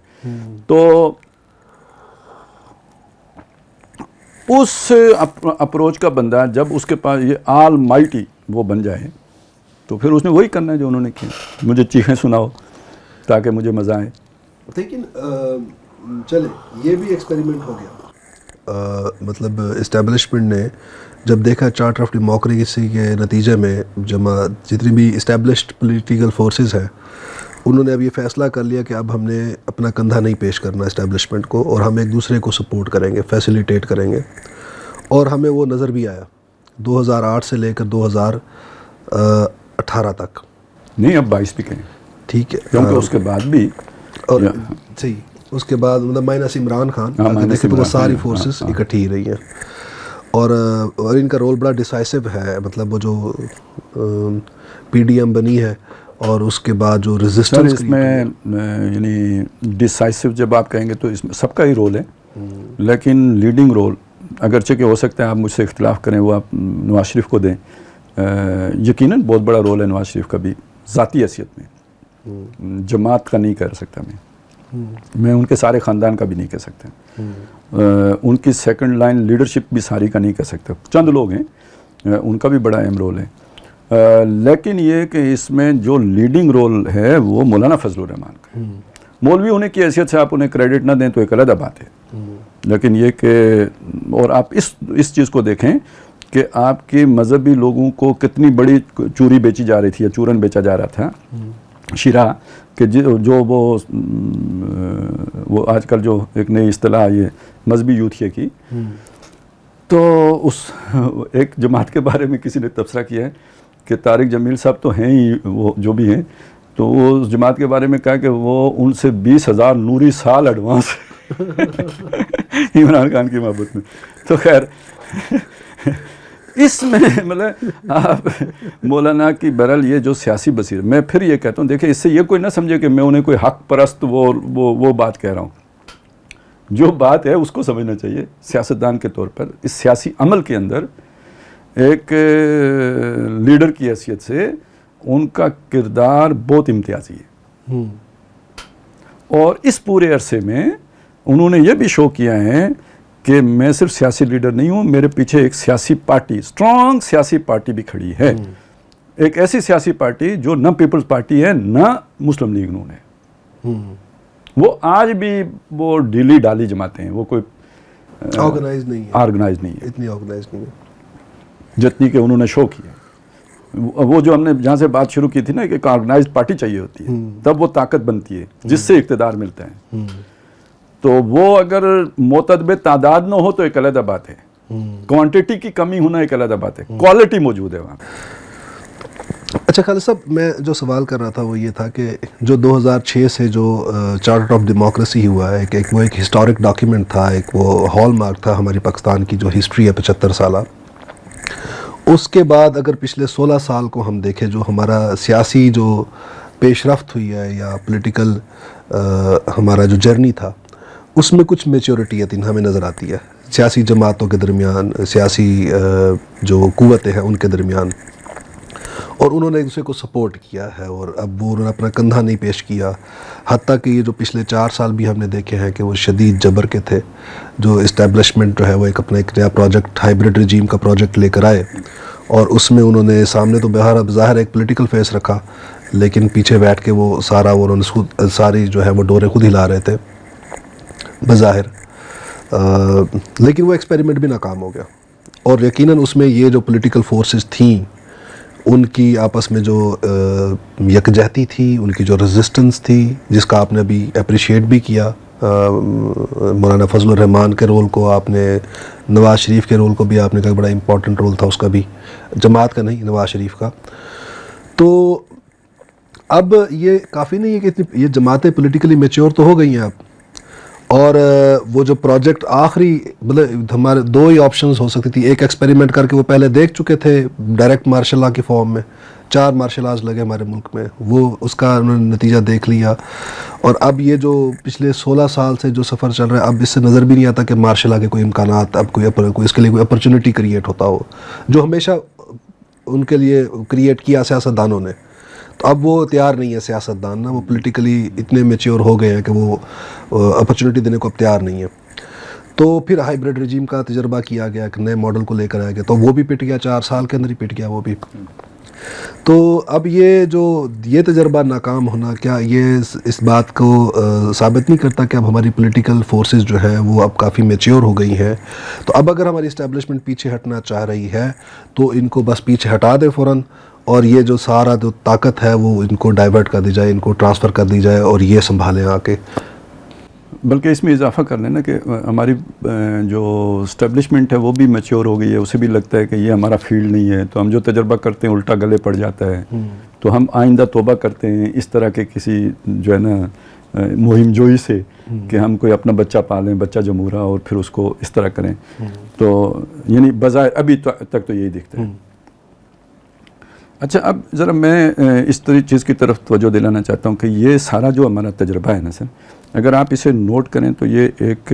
تو اس اپروچ کا بندہ جب اس کے پاس یہ آل مائٹی وہ بن جائے تو پھر اس نے وہی کرنا ہے جو انہوں نے کیا. مجھے چیخیں سناؤ تاکہ مجھے مزہ آئے.
لیکن چلے یہ بھی ایکسپیریمنٹ ہو گیا. مطلب اسٹیبلشمنٹ نے جب دیکھا چارٹر آف ڈیموکریسی کے نتیجے میں جتنی بھی اسٹیبلشڈ پولیٹیکل فورسز ہیں انہوں نے اب یہ فیصلہ کر لیا کہ اب ہم نے اپنا کندھا نہیں پیش کرنا اسٹیبلشمنٹ کو, اور ہم ایک دوسرے کو سپورٹ کریں گے, فیسیلیٹیٹ کریں گے. اور ہمیں وہ نظر بھی آیا 2008 سے لے کر 2018 تک.
نہیں اب 22 بھی کہیں.
ٹھیک ہے,
کیونکہ اس کے بعد بھی
اور صحیح اس کے بعد مطلب مائنس عمران خان وہ ساری فورسز اکٹھی رہی ہیں, اور ان کا رول بڑا ڈیسائسو ہے. مطلب وہ جو پی ڈی ایم بنی ہے اور اس کے بعد جو ریزسٹنس
اس میں یعنی ڈیسائسو جب آپ کہیں گے تو اس میں سب کا ہی رول ہے, لیکن لیڈنگ رول اگرچہ کہ ہو سکتا ہے آپ مجھ سے اختلاف کریں, وہ آپ نواز شریف کو دیں. یقیناً بہت بڑا رول ہے نواز شریف کا بھی ذاتی حیثیت میں, جماعت کا نہیں کر سکتا میں ان کے سارے خاندان کا بھی نہیں کہہ سکتا, ان کی سیکنڈ لائن لیڈرشپ بھی ساری کا نہیں کہہ سکتا. چند لوگ ہیں ان کا بھی بڑا اہم رول ہے. لیکن یہ کہ اس میں جو لیڈنگ رول ہے وہ مولانا فضل الرحمان کا. مولوی ہونے کی حیثیت سے آپ انہیں کریڈٹ نہ دیں تو ایک علیحدہ بات ہے, لیکن یہ کہ اور آپ اس چیز کو دیکھیں کہ آپ کے مذہبی لوگوں کو کتنی بڑی چوری بیچی جا رہی تھی یا چورن بیچا جا رہا تھا, شیرہ, کہ جو وہ آج کل جو ایک نئی اصطلاح یہ مذہبی یوتھیہ کی, تو اس ایک جماعت کے بارے میں کسی نے تبصرہ کیا ہے کہ طارق جمیل صاحب تو ہیں ہی وہ جو بھی ہیں, تو وہ اس جماعت کے بارے میں کہا کہ وہ ان سے 20,000 نوری سال ایڈوانس عمران خان کی محبت میں. تو خیر اس میں مطلب آپ مولانا کی بہرحال یہ جو سیاسی بصیرت, میں پھر یہ کہتا ہوں دیکھیں اس سے یہ کوئی نہ سمجھے کہ میں انہیں کوئی حق پرست وہ بات کہہ رہا ہوں. جو بات ہے اس کو سمجھنا چاہیے سیاستدان کے طور پر. اس سیاسی عمل کے اندر ایک لیڈر کی حیثیت سے ان کا کردار بہت امتیازی ہے, اور اس پورے عرصے میں انہوں نے یہ بھی شو کیا ہے کہ میں صرف سیاسی لیڈر نہیں ہوں, میرے پیچھے ایک سیاسی پارٹی, اسٹرانگ سیاسی پارٹی بھی کھڑی ہے. ایک ایسی سیاسی پارٹی جو نہ پیپلز پارٹی ہے نہ مسلم لیگ نون ہے. وہ آج بھی وہ ڈیلی ڈالی جماعتیں ہیں, وہ کوئی
آرگنائز نہیں ہے, اتنی آرگنائز نہیں ہے
جتنی کہ انہوں نے شو کیا. وہ جو ہم نے جہاں سے بات شروع کی تھی نا کہ ایک آرگنائزڈ پارٹی چاہیے ہوتی ہے, تب وہ طاقت بنتی ہے جس سے اقتدار ملتا ہے. تو وہ اگر معتدب تعداد نہ ہو تو ایک علیحدہ بات ہے, کوانٹٹی کی کمی ہونا ایک علیحدہ بات ہے, کوالٹی موجود ہے وہاں.
اچھا خالد صاحب, میں جو سوال کر رہا تھا وہ یہ تھا کہ جو 2006 سے جو چارٹر آف ڈیموکریسی ہوا ہے, وہ ایک ہسٹورک ڈاکیومنٹ تھا, ایک وہ ہال مارک تھا ہماری پاکستان کی جو ہسٹری ہے 75 سالہ. اس کے بعد اگر پچھلے 16 سال کو ہم دیکھیں, جو ہمارا سیاسی جو پیش رفت ہوئی ہے یا پولیٹیکل ہمارا جو جرنی تھا, اس میں کچھ میچورٹی ہمیں نظر آتی ہے سیاسی جماعتوں کے درمیان, سیاسی جو قوتیں ہیں ان کے درمیان, اور انہوں نے ایک دوسرے کو سپورٹ کیا ہے, اور اب وہ انہوں نے اپنا کندھا نہیں پیش کیا. حتیٰ کہ یہ جو پچھلے 4 سال بھی ہم نے دیکھے ہیں کہ وہ شدید جبر کے تھے, جو اسٹیبلشمنٹ جو ہے وہ ایک اپنا ایک نیا پروجیکٹ, ہائیبرڈ رجیم کا پروجیکٹ لے کر آئے, اور اس میں انہوں نے سامنے تو بظاہر ایک پولیٹیکل فیس رکھا, لیکن پیچھے بیٹھ کے وہ سارا وہ انہوں نے ساری جو ہے وہ ڈوریں خود ہلا رہے تھے بظاہر، لیکن وہ ایکسپیریمنٹ بھی ناکام ہو گیا. اور یقیناً اس میں یہ جو پولیٹیکل فورسز تھیں ان کی آپس میں جو یکجہتی تھی، ان کی جو ریزسٹنس تھی، جس کا آپ نے ابھی اپریشیٹ بھی کیا، مولانا فضل الرحمان کے رول کو آپ نے، نواز شریف کے رول کو بھی آپ نے کہا بڑا امپورٹنٹ رول تھا اس کا بھی، جماعت کا نہیں، نواز شریف کا. تو اب یہ کافی نہیں ہے کہ یہ جماعتیں پولیٹیکلی میچور تو ہو گئی ہیں اب، اور وہ جو پروجیکٹ آخری، مطلب ہمارے دو ہی آپشنز ہو سکتی تھی. ایک ایکسپیریمنٹ کر کے وہ پہلے دیکھ چکے تھے ڈائریکٹ مارشل لا کی فارم میں، 4 مارشل لاز لگے ہمارے ملک میں، وہ اس کا انہوں نے نتیجہ دیکھ لیا. اور اب یہ جو پچھلے 16 سال سے جو سفر چل رہا ہے، اب اس سے نظر بھی نہیں آتا کہ مارشل لا کے کوئی امکانات، اب کوئی اس کے لیے کوئی اپرچونٹی کریٹ ہوتا ہو، جو ہمیشہ ان کے لیے کریٹ کیا سیاستدانوں نے. تو اب وہ تیار نہیں ہے سیاستدان نا، وہ پولیٹیکلی اتنے میچیور ہو گئے ہیں کہ وہ اپرچونٹی دینے کو اب تیار نہیں ہے. تو پھر ہائیبرڈ رجیم کا تجربہ کیا گیا، ایک نئے ماڈل کو لے کر آیا گیا، تو وہ بھی پٹ گیا، 4 سال کے اندر ہی پٹ گیا وہ بھی. تو اب یہ تجربہ ناکام ہونا کیا یہ اس بات کو ثابت نہیں کرتا کہ اب ہماری پولیٹیکل فورسز جو ہے وہ اب کافی میچیور ہو گئی ہیں. تو اب اگر ہماری اسٹیبلشمنٹ پیچھے ہٹنا چاہ رہی ہے تو ان کو بس پیچھے ہٹا دے فوراً، اور یہ جو سارا جو طاقت ہے وہ ان کو ڈائیورٹ کر دی جائے، ان کو ٹرانسفر کر دی جائے اور یہ سنبھالیں آ کے.
بلکہ اس میں اضافہ کر لینا کہ ہماری جو اسٹیبلشمنٹ ہے وہ بھی میچور ہو گئی ہے، اسے بھی لگتا ہے کہ یہ ہمارا فیلڈ نہیں ہے، تو ہم جو تجربہ کرتے ہیں الٹا گلے پڑ جاتا ہے. تو ہم آئندہ توبہ کرتے ہیں اس طرح کے کسی جو ہے نا مہم جوئی سے کہ ہم کوئی اپنا بچہ پالیں، بچہ جمہورا، اور پھر اس کو اس طرح کریں. تو یعنی بظاہر ابھی تک تو یہی دکھتا ہے. اچھا، اب ذرا میں اس طرح چیز کی طرف توجہ دلانا چاہتا ہوں کہ یہ سارا جو ہمارا تجربہ ہے نا سر، اگر آپ اسے نوٹ کریں تو یہ ایک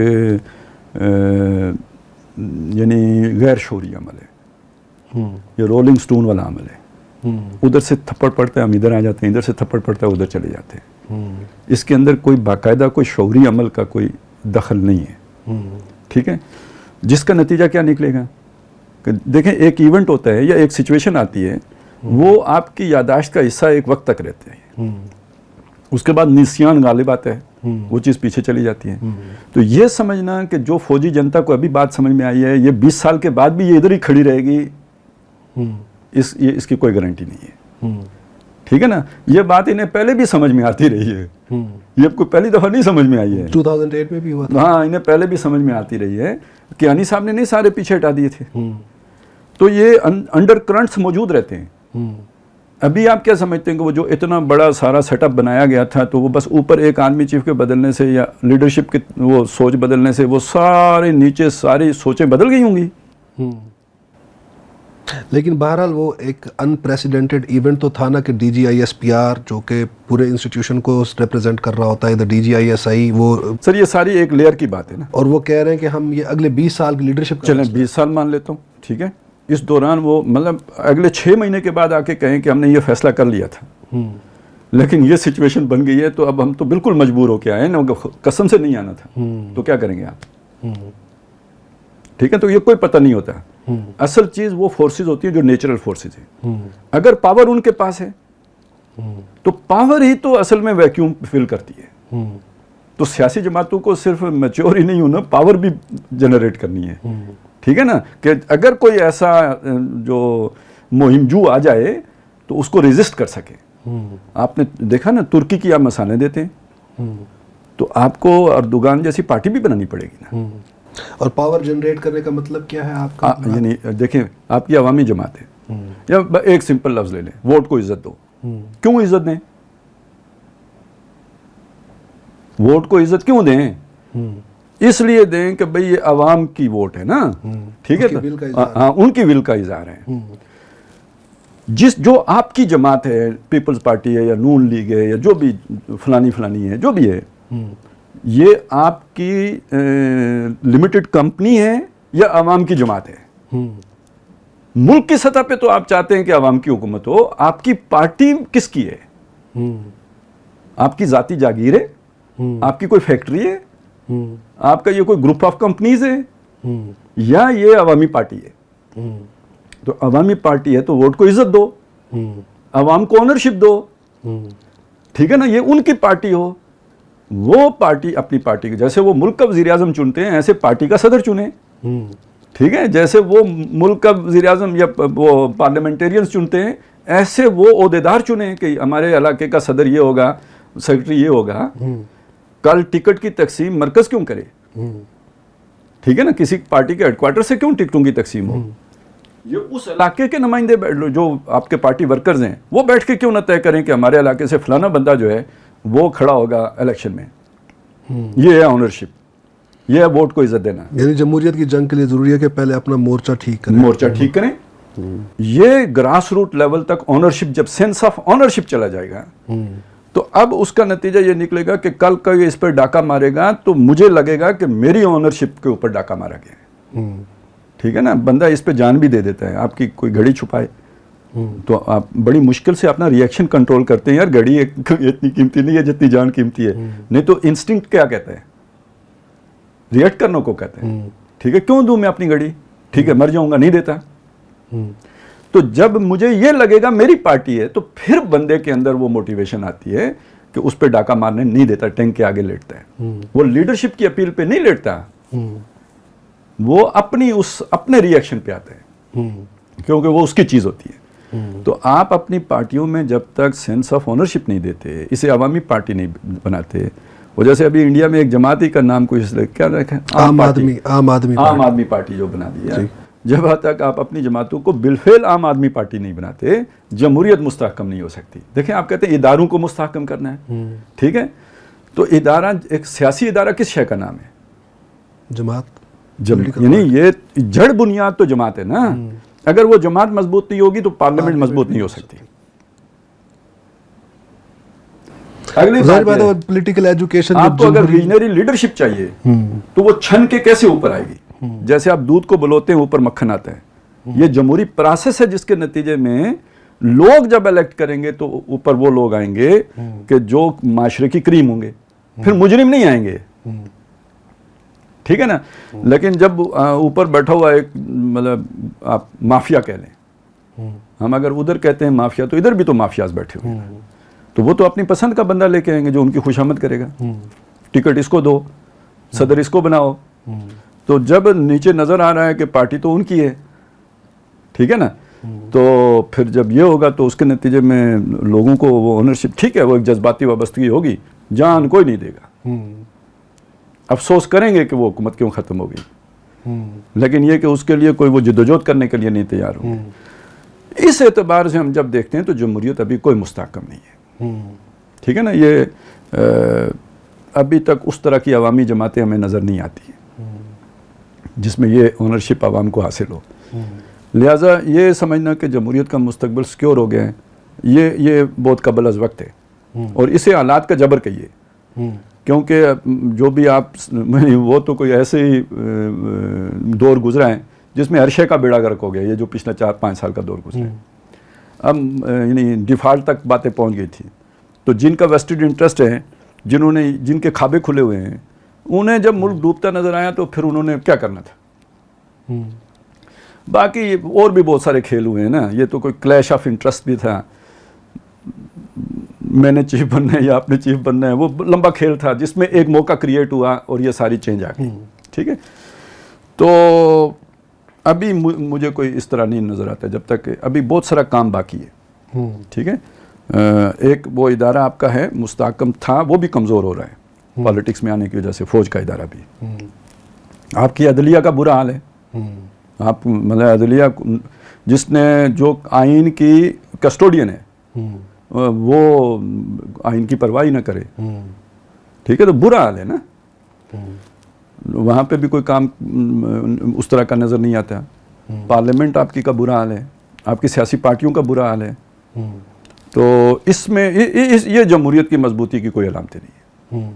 یعنی غیر شعوری عمل ہے، یہ رولنگ سٹون والا عمل ہے. ادھر سے تھپڑ پڑتا ہے ہم ادھر آ جاتے ہیں، ادھر سے تھپڑ پڑتا ہے ادھر چلے جاتے ہیں. اس کے اندر کوئی باقاعدہ کوئی شعوری عمل کا کوئی دخل نہیں ہے. ٹھیک ہے، جس کا نتیجہ کیا نکلے گا کہ دیکھیں ایک ایونٹ ہوتا ہے یا ایک سچویشن آتی ہے، وہ آپ کی یاداشت کا حصہ ایک وقت تک رہتے ہیں، اس کے بعد نسیان غالب آتا ہے، وہ چیز پیچھے چلی جاتی ہے. تو یہ سمجھنا کہ جو فوجی جنتا کو ابھی بات سمجھ میں آئی ہے یہ 20 سال کے بعد بھی یہ ادھر ہی کھڑی رہے گی، اس کی کوئی گارنٹی نہیں ہے. ٹھیک ہے نا، یہ بات انہیں پہلے بھی سمجھ میں آتی رہی ہے، یہ کوئی پہلی دفعہ نہیں سمجھ میں آئی ہے.
2008 میں بھی ہوا تھا.
ہاں، انہیں پہلے بھی سمجھ میں آتی رہی ہے کہ انی صاحب نے نہیں سارے پیچھے ہٹا دیے تھے. تو یہ انڈر کرنٹس موجود رہتے ہیں. ابھی آپ کیا سمجھتے ہیں کہ وہ جو اتنا بڑا سارا سیٹ اپ بنایا گیا تھا تو وہ بس اوپر ایک آرمی چیف کے بدلنے سے یا لیڈرشپ کی وہ سوچ بدلنے سے وہ سارے نیچے ساری سوچیں بدل گئی ہوں گی؟
لیکن بہرحال وہ ایک انپریسیڈنٹڈ ایونٹ تو تھا نا کہ D G I S P R جو کہ پورے انسٹیٹیوشن کو ریپرزینٹ کر رہا ہوتا ہے، D G I S I, وہ
سر یہ ساری ایک لیئر کی بات ہے نا.
اور وہ کہہ رہے ہیں کہ ہم یہ اگلے 20 سال کی لیڈرشپ،
چلیں 20 سال مان لیتا ہوں، ٹھیک ہے، اس دوران وہ مطلب اگلے 6 مہینے کے بعد آ کے کہیں کہ ہم نے یہ فیصلہ کر لیا تھا، لیکن یہ سچویشن بن گئی ہے تو اب ہم تو بالکل مجبور ہو کے آئے نا، قسم سے نہیں آنا تھا، تو کیا کریں گے آپ؟ ٹھیک ہے، تو یہ کوئی پتہ نہیں ہوتا. اصل چیز وہ فورسز ہوتی ہیں جو نیچرل فورسز ہیں. اگر پاور ان کے پاس ہے تو پاور ہی تو اصل میں ویکیوم فل کرتی ہے. تو سیاسی جماعتوں کو صرف میچور ہی نہیں ہونا، پاور بھی جنریٹ کرنی ہے. ٹھیک ہے نا، کہ اگر کوئی ایسا جو مہم جو آ جائے تو اس کو ریزسٹ کر سکے. آپ نے دیکھا نا ترکی کی آپ مثالیں دیتے ہیں، تو آپ کو اردوغان جیسی پارٹی بھی بنانی پڑے گی نا.
اور پاور جنریٹ کرنے کا مطلب کیا ہے آپ کا؟
یعنی دیکھیں آپ کی عوامی جماعت ہے، یا ایک سمپل لفظ لے لیں، ووٹ کو عزت دو. کیوں عزت دیں؟ ووٹ کو عزت کیوں دیں؟ اس لیے دیں کہ بھئی یہ عوام کی ووٹ ہے نا، ٹھیک ہے، ہاں ان کی ول کا اظہار ہے. جو آپ کی جماعت ہے، پیپلز پارٹی ہے یا نون لیگ ہے یا جو بھی فلانی ہے جو بھی ہے، یہ آپ کی لمیٹڈ کمپنی ہے یا عوام کی جماعت ہے؟ ملک کی سطح پہ تو آپ چاہتے ہیں کہ عوام کی حکومت ہو. آپ کی پارٹی کس کی ہے؟ آپ کی ذاتی جاگیر ہے؟ آپ کی کوئی فیکٹری ہے؟ آپ کا یہ کوئی گروپ آف کمپنیز ہے یا یہ عوامی پارٹی ہے؟ تو عوامی پارٹی ہے تو ووٹ کو عزت دو، عوام کو اونرشپ دو. ٹھیک ہے نا, یہ ان کی پارٹی ہو, وہ پارٹی اپنی پارٹی کی, جیسے وہ ملک کا وزیر اعظم چنتے ہیں ایسے پارٹی کا صدر چنیں, ٹھیک ہے, جیسے وہ ملک کا وزیر اعظم یا وہ پارلیمنٹیرینز چنتے ہیں ایسے وہ عہدیدار چنیں کہ ہمارے علاقے کا صدر یہ ہوگا, سیکرٹری یہ ہوگا. کل ٹکٹ کی تقسیم مرکز کیوں کرے, ٹھیک ہے نا, کسی پارٹی کے ہیڈ کوارٹر سے کیوں ٹکٹوں کی تقسیم ہو, یہ اس علاقے کے نمائندے جو آپ کے پارٹی ورکرز ہیں وہ بیٹھ کے کیوں نہ طے کریں کہ ہمارے علاقے سے فلانا بندہ جو ہے وہ کھڑا ہوگا الیکشن میں. یہ ہے آنرشپ, یہ ہے ووٹ کو عزت دینا.
یعنی جمہوریت کی جنگ کے لیے ضروری ہے کہ پہلے اپنا مورچہ ٹھیک کریں.
یہ گراس روٹ لیول تک آنرشپ, جب سینس آف آنرشپ چلا جائے گا تو اب اس کا نتیجہ یہ نکلے گا کہ کل کا یہ اس پر ڈاکہ مارے گا تو مجھے لگے گا کہ میری آنرشپ کے اوپر ڈاکہ مارا گیا. ٹھیک ہے نا, بندہ اس پہ جان بھی دے دیتا ہے, آپ کی کوئی گھڑی چھپائے تو آپ بڑی مشکل سے اپنا ریئیکشن کنٹرول کرتے ہیں. یار گھڑی اتنی قیمتی نہیں ہے جتنی جان قیمتی ہے, نہیں تو انسٹنکٹ کیا کہتا ہے, ریئیکٹ کرنے کو کہتے ہیں. ٹھیک ہے, کیوں دوں میں اپنی گھڑی, ٹھیک ہے مر جاؤں گا, نہیں دیتا. تو جب مجھے یہ لگے گا میری پارٹی ہے تو پھر بندے کے اندر وہ موٹیویشن آتی ہے کہ اس پہ ڈاکہ مارنے نہیں دیتا, ٹینک کے آگے لیٹتا ہے. وہ لیڈرشپ کی اپیل پہ نہیں لیٹتا, وہ اپنے ریئیکشن پہ آتا ہے کیونکہ وہ اس کی چیز ہوتی ہے. تو آپ اپنی پارٹیوں میں جب تک سینس آف آنرشپ نہیں دیتے, اسے عوامی پارٹی نہیں بناتے, وہ جیسے ابھی انڈیا میں ایک جماعتی کا نام کوئی کیا رکھا, عام آدمی پارٹی جو بنا دیا. جب تک آپ اپنی جماعتوں کو بالفعل عام آدمی پارٹی نہیں بناتے جمہوریت مستحکم نہیں ہو سکتی. دیکھیں آپ کہتے ہیں اداروں کو مستحکم کرنا ہے, ٹھیک ہے, تو ادارہ, ایک سیاسی ادارہ کس شے کا نام ہے,
جماعت.
یعنی یہ جڑ بنیاد تو جماعت ہے نا. اگر وہ جماعت مضبوط نہیں ہوگی تو پارلیمنٹ مضبوط نہیں ہو سکتی. اگلی بات ہے
پولیٹیکل ایجوکیشن,
آپ کو اگر ویژنری لیڈرشپ چاہیے تو وہ چھن کے کیسے اوپر آئے گی. جیسے آپ دودھ کو بلوتے ہیں اوپر مکھن آتا ہے, یہ جمہوری پروسیس ہے جس کے نتیجے میں لوگ جب الیکٹ کریں گے تو اوپر وہ لوگ آئیں گے کہ جو معاشرے کی کریم ہوں گے, پھر مجرم نہیں آئیں گے. ٹھیک ہے نا, لیکن جب اوپر بیٹھا ہوا ایک, مطلب آپ مافیا کہہ لیں, ہم اگر ادھر کہتے ہیں مافیا تو ادھر بھی تو مافیاز بیٹھے ہوئے ہیں, تو وہ تو اپنی پسند کا بندہ لے کے آئیں گے جو ان کی خوشامد کرے گا. ٹکٹ اس کو دو, صدر اس کو بناؤ. تو جب نیچے نظر آ رہا ہے کہ پارٹی تو ان کی ہے, ٹھیک ہے نا, تو پھر جب یہ ہوگا تو اس کے نتیجے میں لوگوں کو وہ اونرشپ, ٹھیک ہے وہ ایک جذباتی وابستگی ہوگی, جان کوئی نہیں دے گا, افسوس کریں گے کہ وہ حکومت کیوں ختم ہو گئی, لیکن یہ کہ اس کے لیے کوئی وہ جدوجہد کرنے کے لیے نہیں تیار ہوں گے. اس اعتبار سے ہم جب دیکھتے ہیں تو جمہوریت ابھی کوئی مستحکم نہیں ہے. ٹھیک ہے نا, یہ ابھی تک اس طرح کی عوامی جماعتیں ہمیں نظر نہیں آتی ہیں جس میں یہ اونرشپ عوام کو حاصل ہو. لہٰذا یہ سمجھنا کہ جمہوریت کا مستقبل سیکیور ہو گیا ہے, یہ بہت قبل از وقت ہے, اور اسے حالات کا جبر کہیے, کیونکہ جو بھی آپ, وہ تو کوئی ایسے ہی دور گزرا ہے جس میں ہر شے کا بیڑا غرق ہو گیا, یہ جو پچھلا 4-5 سال کا دور گزرا ہے. اب یعنی ڈیفالٹ تک باتیں پہنچ گئی تھی, تو جن کا ویسٹڈ انٹرسٹ ہے, جن کے کھابے کھلے ہوئے ہیں, انہیں جب ملک ڈوبتا نظر آیا تو پھر انہوں نے کیا کرنا تھا. باقی اور بھی بہت سارے کھیل ہوئے ہیں نا, یہ تو کوئی کلیش آف انٹرسٹ بھی تھا, میں نے چیف بننا ہے یا آپ نے چیف بننا ہے, وہ لمبا کھیل تھا جس میں ایک موقع کریٹ ہوا اور یہ ساری چینج آ گئی. ٹھیک ہے, تو ابھی مجھے کوئی اس طرح نہیں نظر آتا جب تک, ابھی بہت سارا کام باقی ہے. ٹھیک ہے, ایک وہ ادارہ آپ کا ہے مستحکم تھا, وہ بھی کمزور ہو رہا ہے پالیٹکس میں آنے کی وجہ سے. فوج کا ادارہ بھی, آپ کی عدلیہ کا برا حال ہے. آپ مطلب عدلیہ جس نے, جو آئین کی کسٹوڈین ہے, وہ آئین کی پرواہ نہ کرے. ٹھیک ہے, تو برا حال ہے نا. وہاں پہ بھی کوئی کام اس طرح کا نظر نہیں آتا. پارلیمنٹ آپ کی کا برا حال ہے, آپ کی سیاسی پارٹیوں کا برا حال ہے. تو اس میں یہ جمہوریت کی مضبوطی کی کوئی علامتیں نہیں ہے.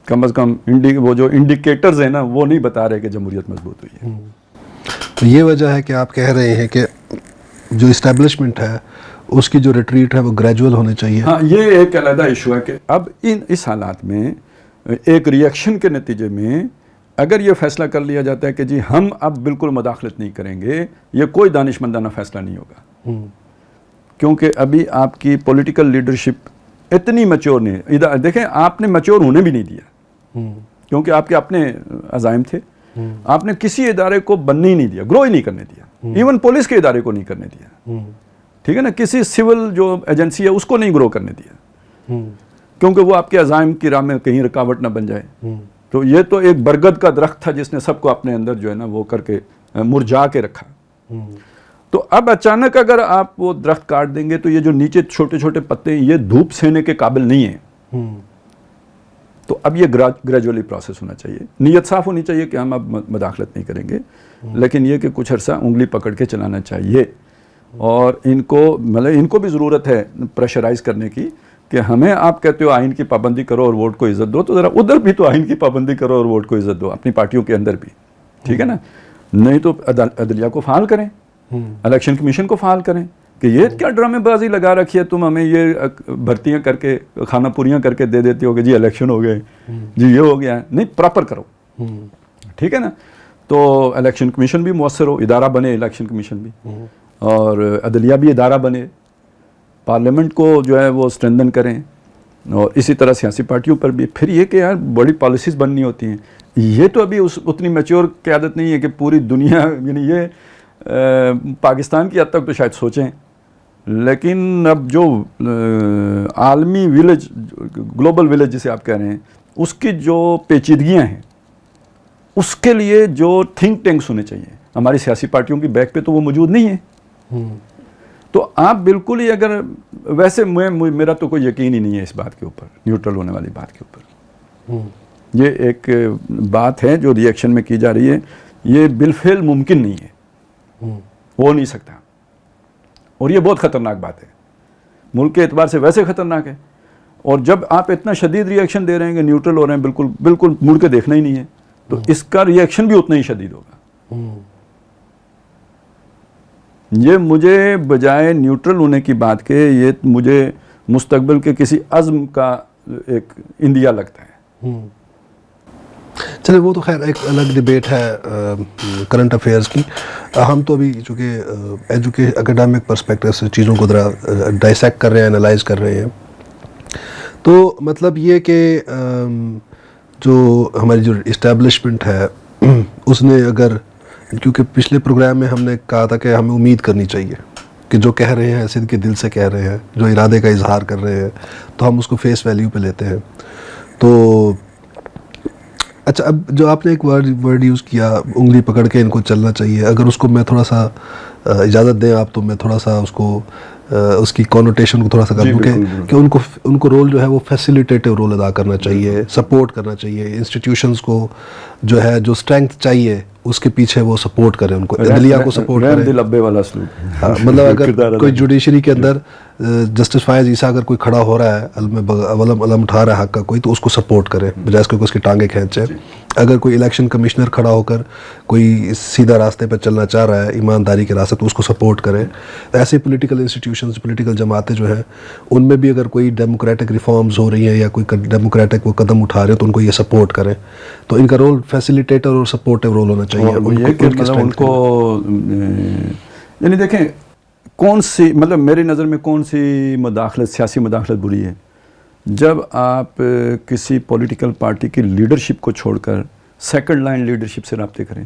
کم از کم وہ جو انڈیکیٹرز ہیں نا, وہ نہیں بتا رہے کہ جمہوریت مضبوط ہوئی ہے.
تو یہ وجہ ہے کہ آپ کہہ رہے ہیں کہ جو اسٹیبلشمنٹ ہے اس کی جو ریٹریٹ ہے وہ گریجول ہونی چاہیے.
ہاں, یہ ایک علیحدہ ایشو ہے کہ اب اس حالات میں ایک ریئیکشن کے نتیجے میں اگر یہ فیصلہ کر لیا جاتا ہے کہ جی ہم اب بالکل مداخلت نہیں کریں گے, یہ کوئی دانشمندانہ فیصلہ نہیں ہوگا, کیونکہ ابھی آپ کی پولیٹیکل لیڈرشپ اتنی میچور نہیں ہے. ادھر دیکھیں آپ نے میچور ہونے بھی نہیں دیا کیونکہ آپ کے اپنے عزائم تھے. آپ نے کسی ادارے کو بننے ہی نہیں دیا, گرو ہی نہیں کرنے دیا, ایون پولیس کے ادارے کو نہیں کرنے دیا, ٹھیک ہے نا, کسی سول جو ایجنسی ہے اس کو نہیں گرو کرنے دیا کیونکہ وہ آپ کے عزائم کی راہ میں کہیں رکاوٹ نہ بن جائے. تو یہ تو ایک برگد کا درخت تھا جس نے سب کو اپنے اندر جو ہے نا وہ کر کے مرجھا کے رکھا. تو اب اچانک اگر آپ وہ درخت کاٹ دیں گے تو یہ جو نیچے چھوٹے چھوٹے پتے ہیں یہ دھوپ سہنے کے قابل نہیں ہیں. تو اب یہ گریجولی پروسیس ہونا چاہیے. نیت صاف ہونی چاہیے کہ ہم اب مداخلت نہیں کریں گے, لیکن یہ کہ کچھ عرصہ انگلی پکڑ کے چلانا چاہیے. اور ان کو بھی ضرورت ہے پریشرائز کرنے کی کہ ہمیں آپ کہتے ہو آئین کی پابندی کرو اور ووٹ کو عزت دو, تو ذرا ادھر بھی تو آئین کی پابندی کرو اور ووٹ کو عزت دو اپنی پارٹیوں کے اندر بھی, ٹھیک ہے نا. نہیں تو عدلیہ کو فعال کریں, الیکشن کمیشن کو فعال کریں کہ یہ کیا ڈرامے بازی لگا رکھی ہے تم, ہمیں یہ بھرتیاں کر کے کھانا پوریاں کر کے دے دیتے ہو کہ جی الیکشن ہو گئے, جی یہ ہو گیا. نہیں, پراپر کرو, ٹھیک ہے نا. تو الیکشن کمیشن بھی مؤثر ہو, ادارہ بنے الیکشن کمیشن بھی, اور عدلیہ بھی ادارہ بنے, پارلیمنٹ کو جو ہے وہ اسٹرینتھن کریں, اور اسی طرح سیاسی پارٹیوں پر بھی. پھر یہ کہ یار بڑی پالیسیز بننی ہوتی ہیں. یہ تو ابھی اتنی میچور قیادت نہیں ہے کہ پوری دنیا, یعنی یہ پاکستان کی حد تک تو شاید سوچیں, لیکن اب جو عالمی ولیج, گلوبل ولیج جسے آپ کہہ رہے ہیں, اس کی جو پیچیدگیاں ہیں اس کے لیے جو تھنک ٹینکس ہونے چاہیے. ہماری سیاسی پارٹیوں کی بیک پہ تو وہ موجود نہیں ہے. تو آپ بالکل ہی اگر ویسے میرا تو کوئی یقین ہی نہیں ہے اس بات کے اوپر, نیوٹرل ہونے والی بات کے اوپر. یہ ایک بات ہے جو ری ایکشن میں کی جا رہی ہے, یہ بالفعل ممکن نہیں ہے, ہو نہیں سکتا, اور یہ بہت خطرناک بات ہے, ملک کے اعتبار سے ویسے خطرناک ہے. اور جب آپ اتنا شدید ری ایکشن دے رہے ہیں کہ نیوٹرل ہو رہے ہیں, بالکل بالکل مڑ کے دیکھنا ہی نہیں ہے, تو اس کا ری ایکشن بھی اتنا ہی شدید ہوگا. یہ مجھے بجائے نیوٹرل ہونے کی بات کے, یہ مجھے مستقبل کے کسی عزم کا ایک اندیا لگتا ہے.
چلے وہ تو خیر ایک الگ ڈیبیٹ ہے کرنٹ افیئرز کی. ہم تو ابھی چونکہ اکیڈمک پرسپیکٹو سے چیزوں کو ذرا ڈائسیکٹ کر رہے ہیں, انالائز کر رہے ہیں. تو مطلب یہ کہ جو ہماری جو اسٹیبلشمنٹ ہے اس نے, اگر کیونکہ پچھلے پروگرام میں ہم نے کہا تھا کہ ہمیں امید کرنی چاہیے کہ جو کہہ رہے ہیں صدق کے دل سے کہہ رہے ہیں, جو ارادے کا اظہار کر رہے ہیں, تو ہم اس کو فیس ویلیو پہ لیتے ہیں. تو اچھا, اب جو آپ نے ایک ورڈ یوز کیا, انگلی پکڑ کے ان کو چلنا چاہیے, اگر اس کو میں تھوڑا سا اجازت دیں آپ, تو میں تھوڑا سا اس کو اس کی کونوٹیشن کو تھوڑا سا کر دوں کہ ان کو رول جو ہے وہ فیسیلیٹیٹیو رول ادا کرنا چاہیے, سپورٹ کرنا چاہیے. انسٹیٹیوشنز کو جو ہے جو اسٹرینتھ چاہیے اس کے پیچھے وہ سپورٹ کریں, ان کو عدلیہ کو سپورٹ کریں.
دل ابے والا سلوک,
مطلب اگر کوئی جوڈیشری کے اندر جسٹس فائز عیسیٰ اگر کوئی کھڑا ہو رہا ہے, علم اٹھا رہا ہے حق کا کوئی, تو اس کو سپورٹ کرے بجائے اس کو اس کی ٹانگیں کھینچے. اگر کوئی الیکشن کمشنر کھڑا ہو کر کوئی سیدھا راستے پہ چلنا چاہ رہا ہے, ایمانداری کے راستے, تو اس کو سپورٹ کرے. ایسے پولیٹیکل انسٹیٹیوشنز, پولیٹیکل جماعتیں جو ہیں, ان میں بھی اگر کوئی ڈیموکریٹک ریفارمز ہو رہی ہیں یا کوئی ڈیموکریٹک وہ قدم اٹھا رہے ہیں, تو ان کو یہ سپورٹ کریں. تو ان کا رول فیسیلیٹیٹر اور سپورٹیو رول ہونا چاہیے.
ان کو یعنی دیکھیں کون سی, مطلب میری نظر میں کون سی مداخلت, سیاسی مداخلت بری ہے, جب آپ کسی پولیٹیکل پارٹی کی لیڈرشپ کو چھوڑ کر سیکنڈ لائن لیڈرشپ سے رابطے کریں,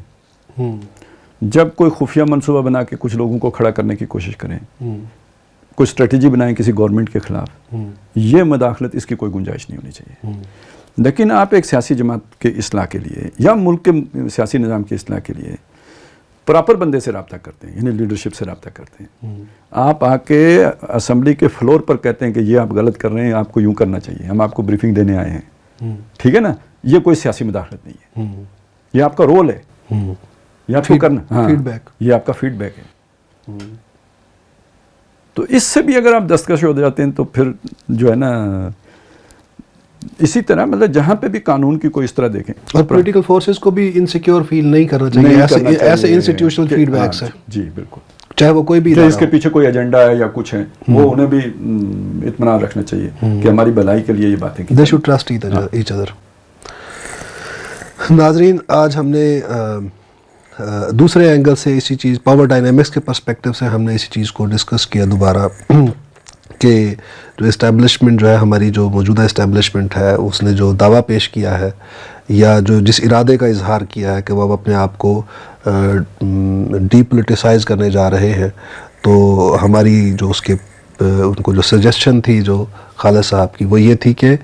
جب کوئی خفیہ منصوبہ بنا کے کچھ لوگوں کو کھڑا کرنے کی کوشش کریں, کوئی اسٹریٹجی بنائیں کسی گورنمنٹ کے خلاف, یہ مداخلت, اس کی کوئی گنجائش نہیں ہونی چاہیے. لیکن آپ ایک سیاسی جماعت کے اصلاح کے لیے یا ملک کے سیاسی نظام کی اصلاح کے لیے پراپر بندے سے رابطہ کرتے ہیں, یعنی لیڈرشپ سے رابطہ کرتے ہیں. آپ آ کے اسمبلی کے فلور پر کہتے ہیں کہ یہ آپ غلط کر رہے ہیں, آپ کو یوں کرنا چاہیے, ہم آپ کو بریفنگ دینے آئے ہیں, ٹھیک ہے نا. یہ کوئی سیاسی مداخلت نہیں ہے, یہ آپ کا رول ہے, یہ آپ کو کرنا,
فیڈ بیک,
یہ آپ کا فیڈ بیک ہے. تو اس سے بھی اگر آپ دستکش ہو جاتے ہیں تو پھر جو ہے نا, اسی طرح مطلب جہاں پہ بھی قانون کی کوئی اس طرح دیکھیں, اور
پولیٹیکل فورسز کو بھی انسیکیور فیل نہیں کرنا چاہیے ایسے انسٹیٹیوشنل فیڈ بیک سے.
جی بالکل,
چاہے وہ کوئی بھی
اس کے پیچھے کوئی ایجنڈا ہے یا کچھ ہے, وہ انہیں بھی اطمینان رکھنا چاہیے کہ ہماری بھلائی کے لیے یہ باتیں کی.
They should trust each other. ناظرین, آج ہم نے دوسرے اینگل سے اسی چیز پاور ڈائنامکس کے پرسپیکٹیو سے ہم نے اسی چیز کو ڈسکس کیا دوبارہ کہ جو اسٹیبلشمنٹ جو ہے ہماری جو موجودہ اسٹیبلشمنٹ ہے اس نے جو دعویٰ پیش کیا ہے یا جو جس ارادے کا اظہار کیا ہے کہ وہ اب اپنے آپ کو ڈی پولیٹیسائز کرنے جا رہے ہیں، تو ہماری جو اس کے ان کو جو سجیشن تھی جو خالد صاحب کی وہ یہ تھی کہ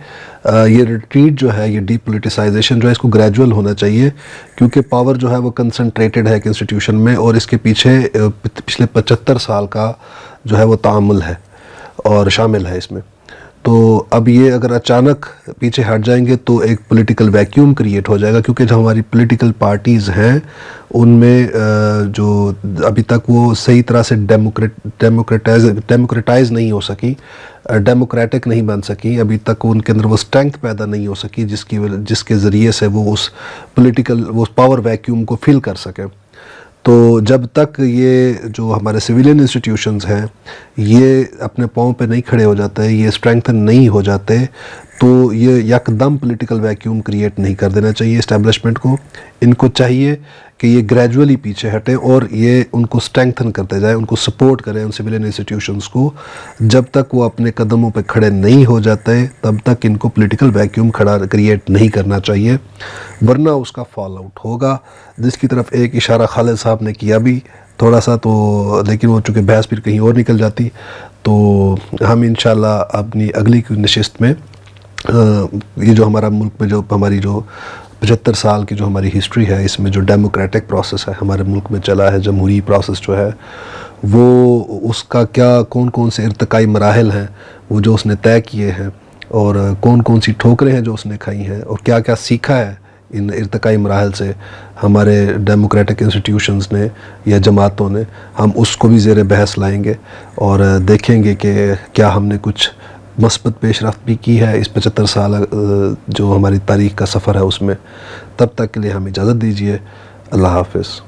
یہ ریٹریٹ جو ہے، یہ ڈی پولیٹیسائزیشن جو ہے اس کو گریجول ہونا چاہیے، کیونکہ پاور جو ہے وہ کنسنٹریٹڈ ہے ایک انسٹیٹیوشن میں اور اس کے پیچھے پچھلے 75 سال کا جو ہے وہ تعامل ہے اور شامل ہے اس میں. تو اب یہ اگر اچانک پیچھے ہٹ جائیں گے تو ایک پولیٹیکل ویکیوم کریٹ ہو جائے گا، کیونکہ جو ہماری پولیٹیکل پارٹیز ہیں ان میں جو ابھی تک وہ صحیح طرح سے ڈیموکریٹائز نہیں ہو سکی، ڈیموکریٹک نہیں بن سکی، ابھی تک ان کے اندر وہ اسٹرینگتھ پیدا نہیں ہو سکی جس کے ذریعے سے وہ اس پاور ویکیوم کو فل کر سکے. تو جب تک یہ جو ہمارے سویلین انسٹیٹیوشنز ہیں یہ اپنے پاؤں پہ نہیں کھڑے ہو جاتے، یہ اسٹرینگتھن نہیں ہو جاتے، تو یہ یکدم پولیٹیکل ویکیوم کریٹ نہیں کر دینا چاہیے اسٹیبلشمنٹ کو. ان کو چاہیے کہ یہ گریجولی پیچھے ہٹیں اور یہ ان کو اسٹرینگتھن کرتے جائیں، ان کو سپورٹ کریں ان سویلین انسٹیٹیوشنز کو. جب تک وہ اپنے قدموں پہ کھڑے نہیں ہو جاتے تب تک ان کو پولیٹیکل ویکیوم کریٹ نہیں کرنا چاہیے، ورنہ اس کا فال آؤٹ ہوگا، جس کی طرف ایک اشارہ خالد صاحب نے کیا بھی تھوڑا سا، تو لیکن وہ چونکہ بحث پھر کہیں اور نکل جاتی. تو ہم انشاءاللہ اپنی اگلی نشست میں یہ جو ہمارا ملک میں جو ہماری جو 75 سال کی جو ہماری ہسٹری ہے، اس میں جو ڈیموکریٹک پروسیس ہے ہمارے ملک میں چلا ہے، جمہوری پروسیس جو ہے وہ اس کا کیا کون کون سے ارتقائی مراحل ہیں وہ جو اس نے طے کیے ہیں، اور کون کون سی ٹھوکریں ہیں جو اس نے کھائی ہیں، اور کیا کیا سیکھا ہے ان ارتقائی مراحل سے ہمارے ڈیموکریٹک انسٹیٹیوشنز نے یا جماعتوں نے، ہم اس کو بھی زیر بحث لائیں گے اور دیکھیں گے کہ کیا ہم نے کچھ مثبت پیش رفت بھی کی ہے اس 75 سال جو ہماری تاریخ کا سفر ہے اس میں. تب تک کے لیے ہمیں اجازت دیجیے. اللہ حافظ.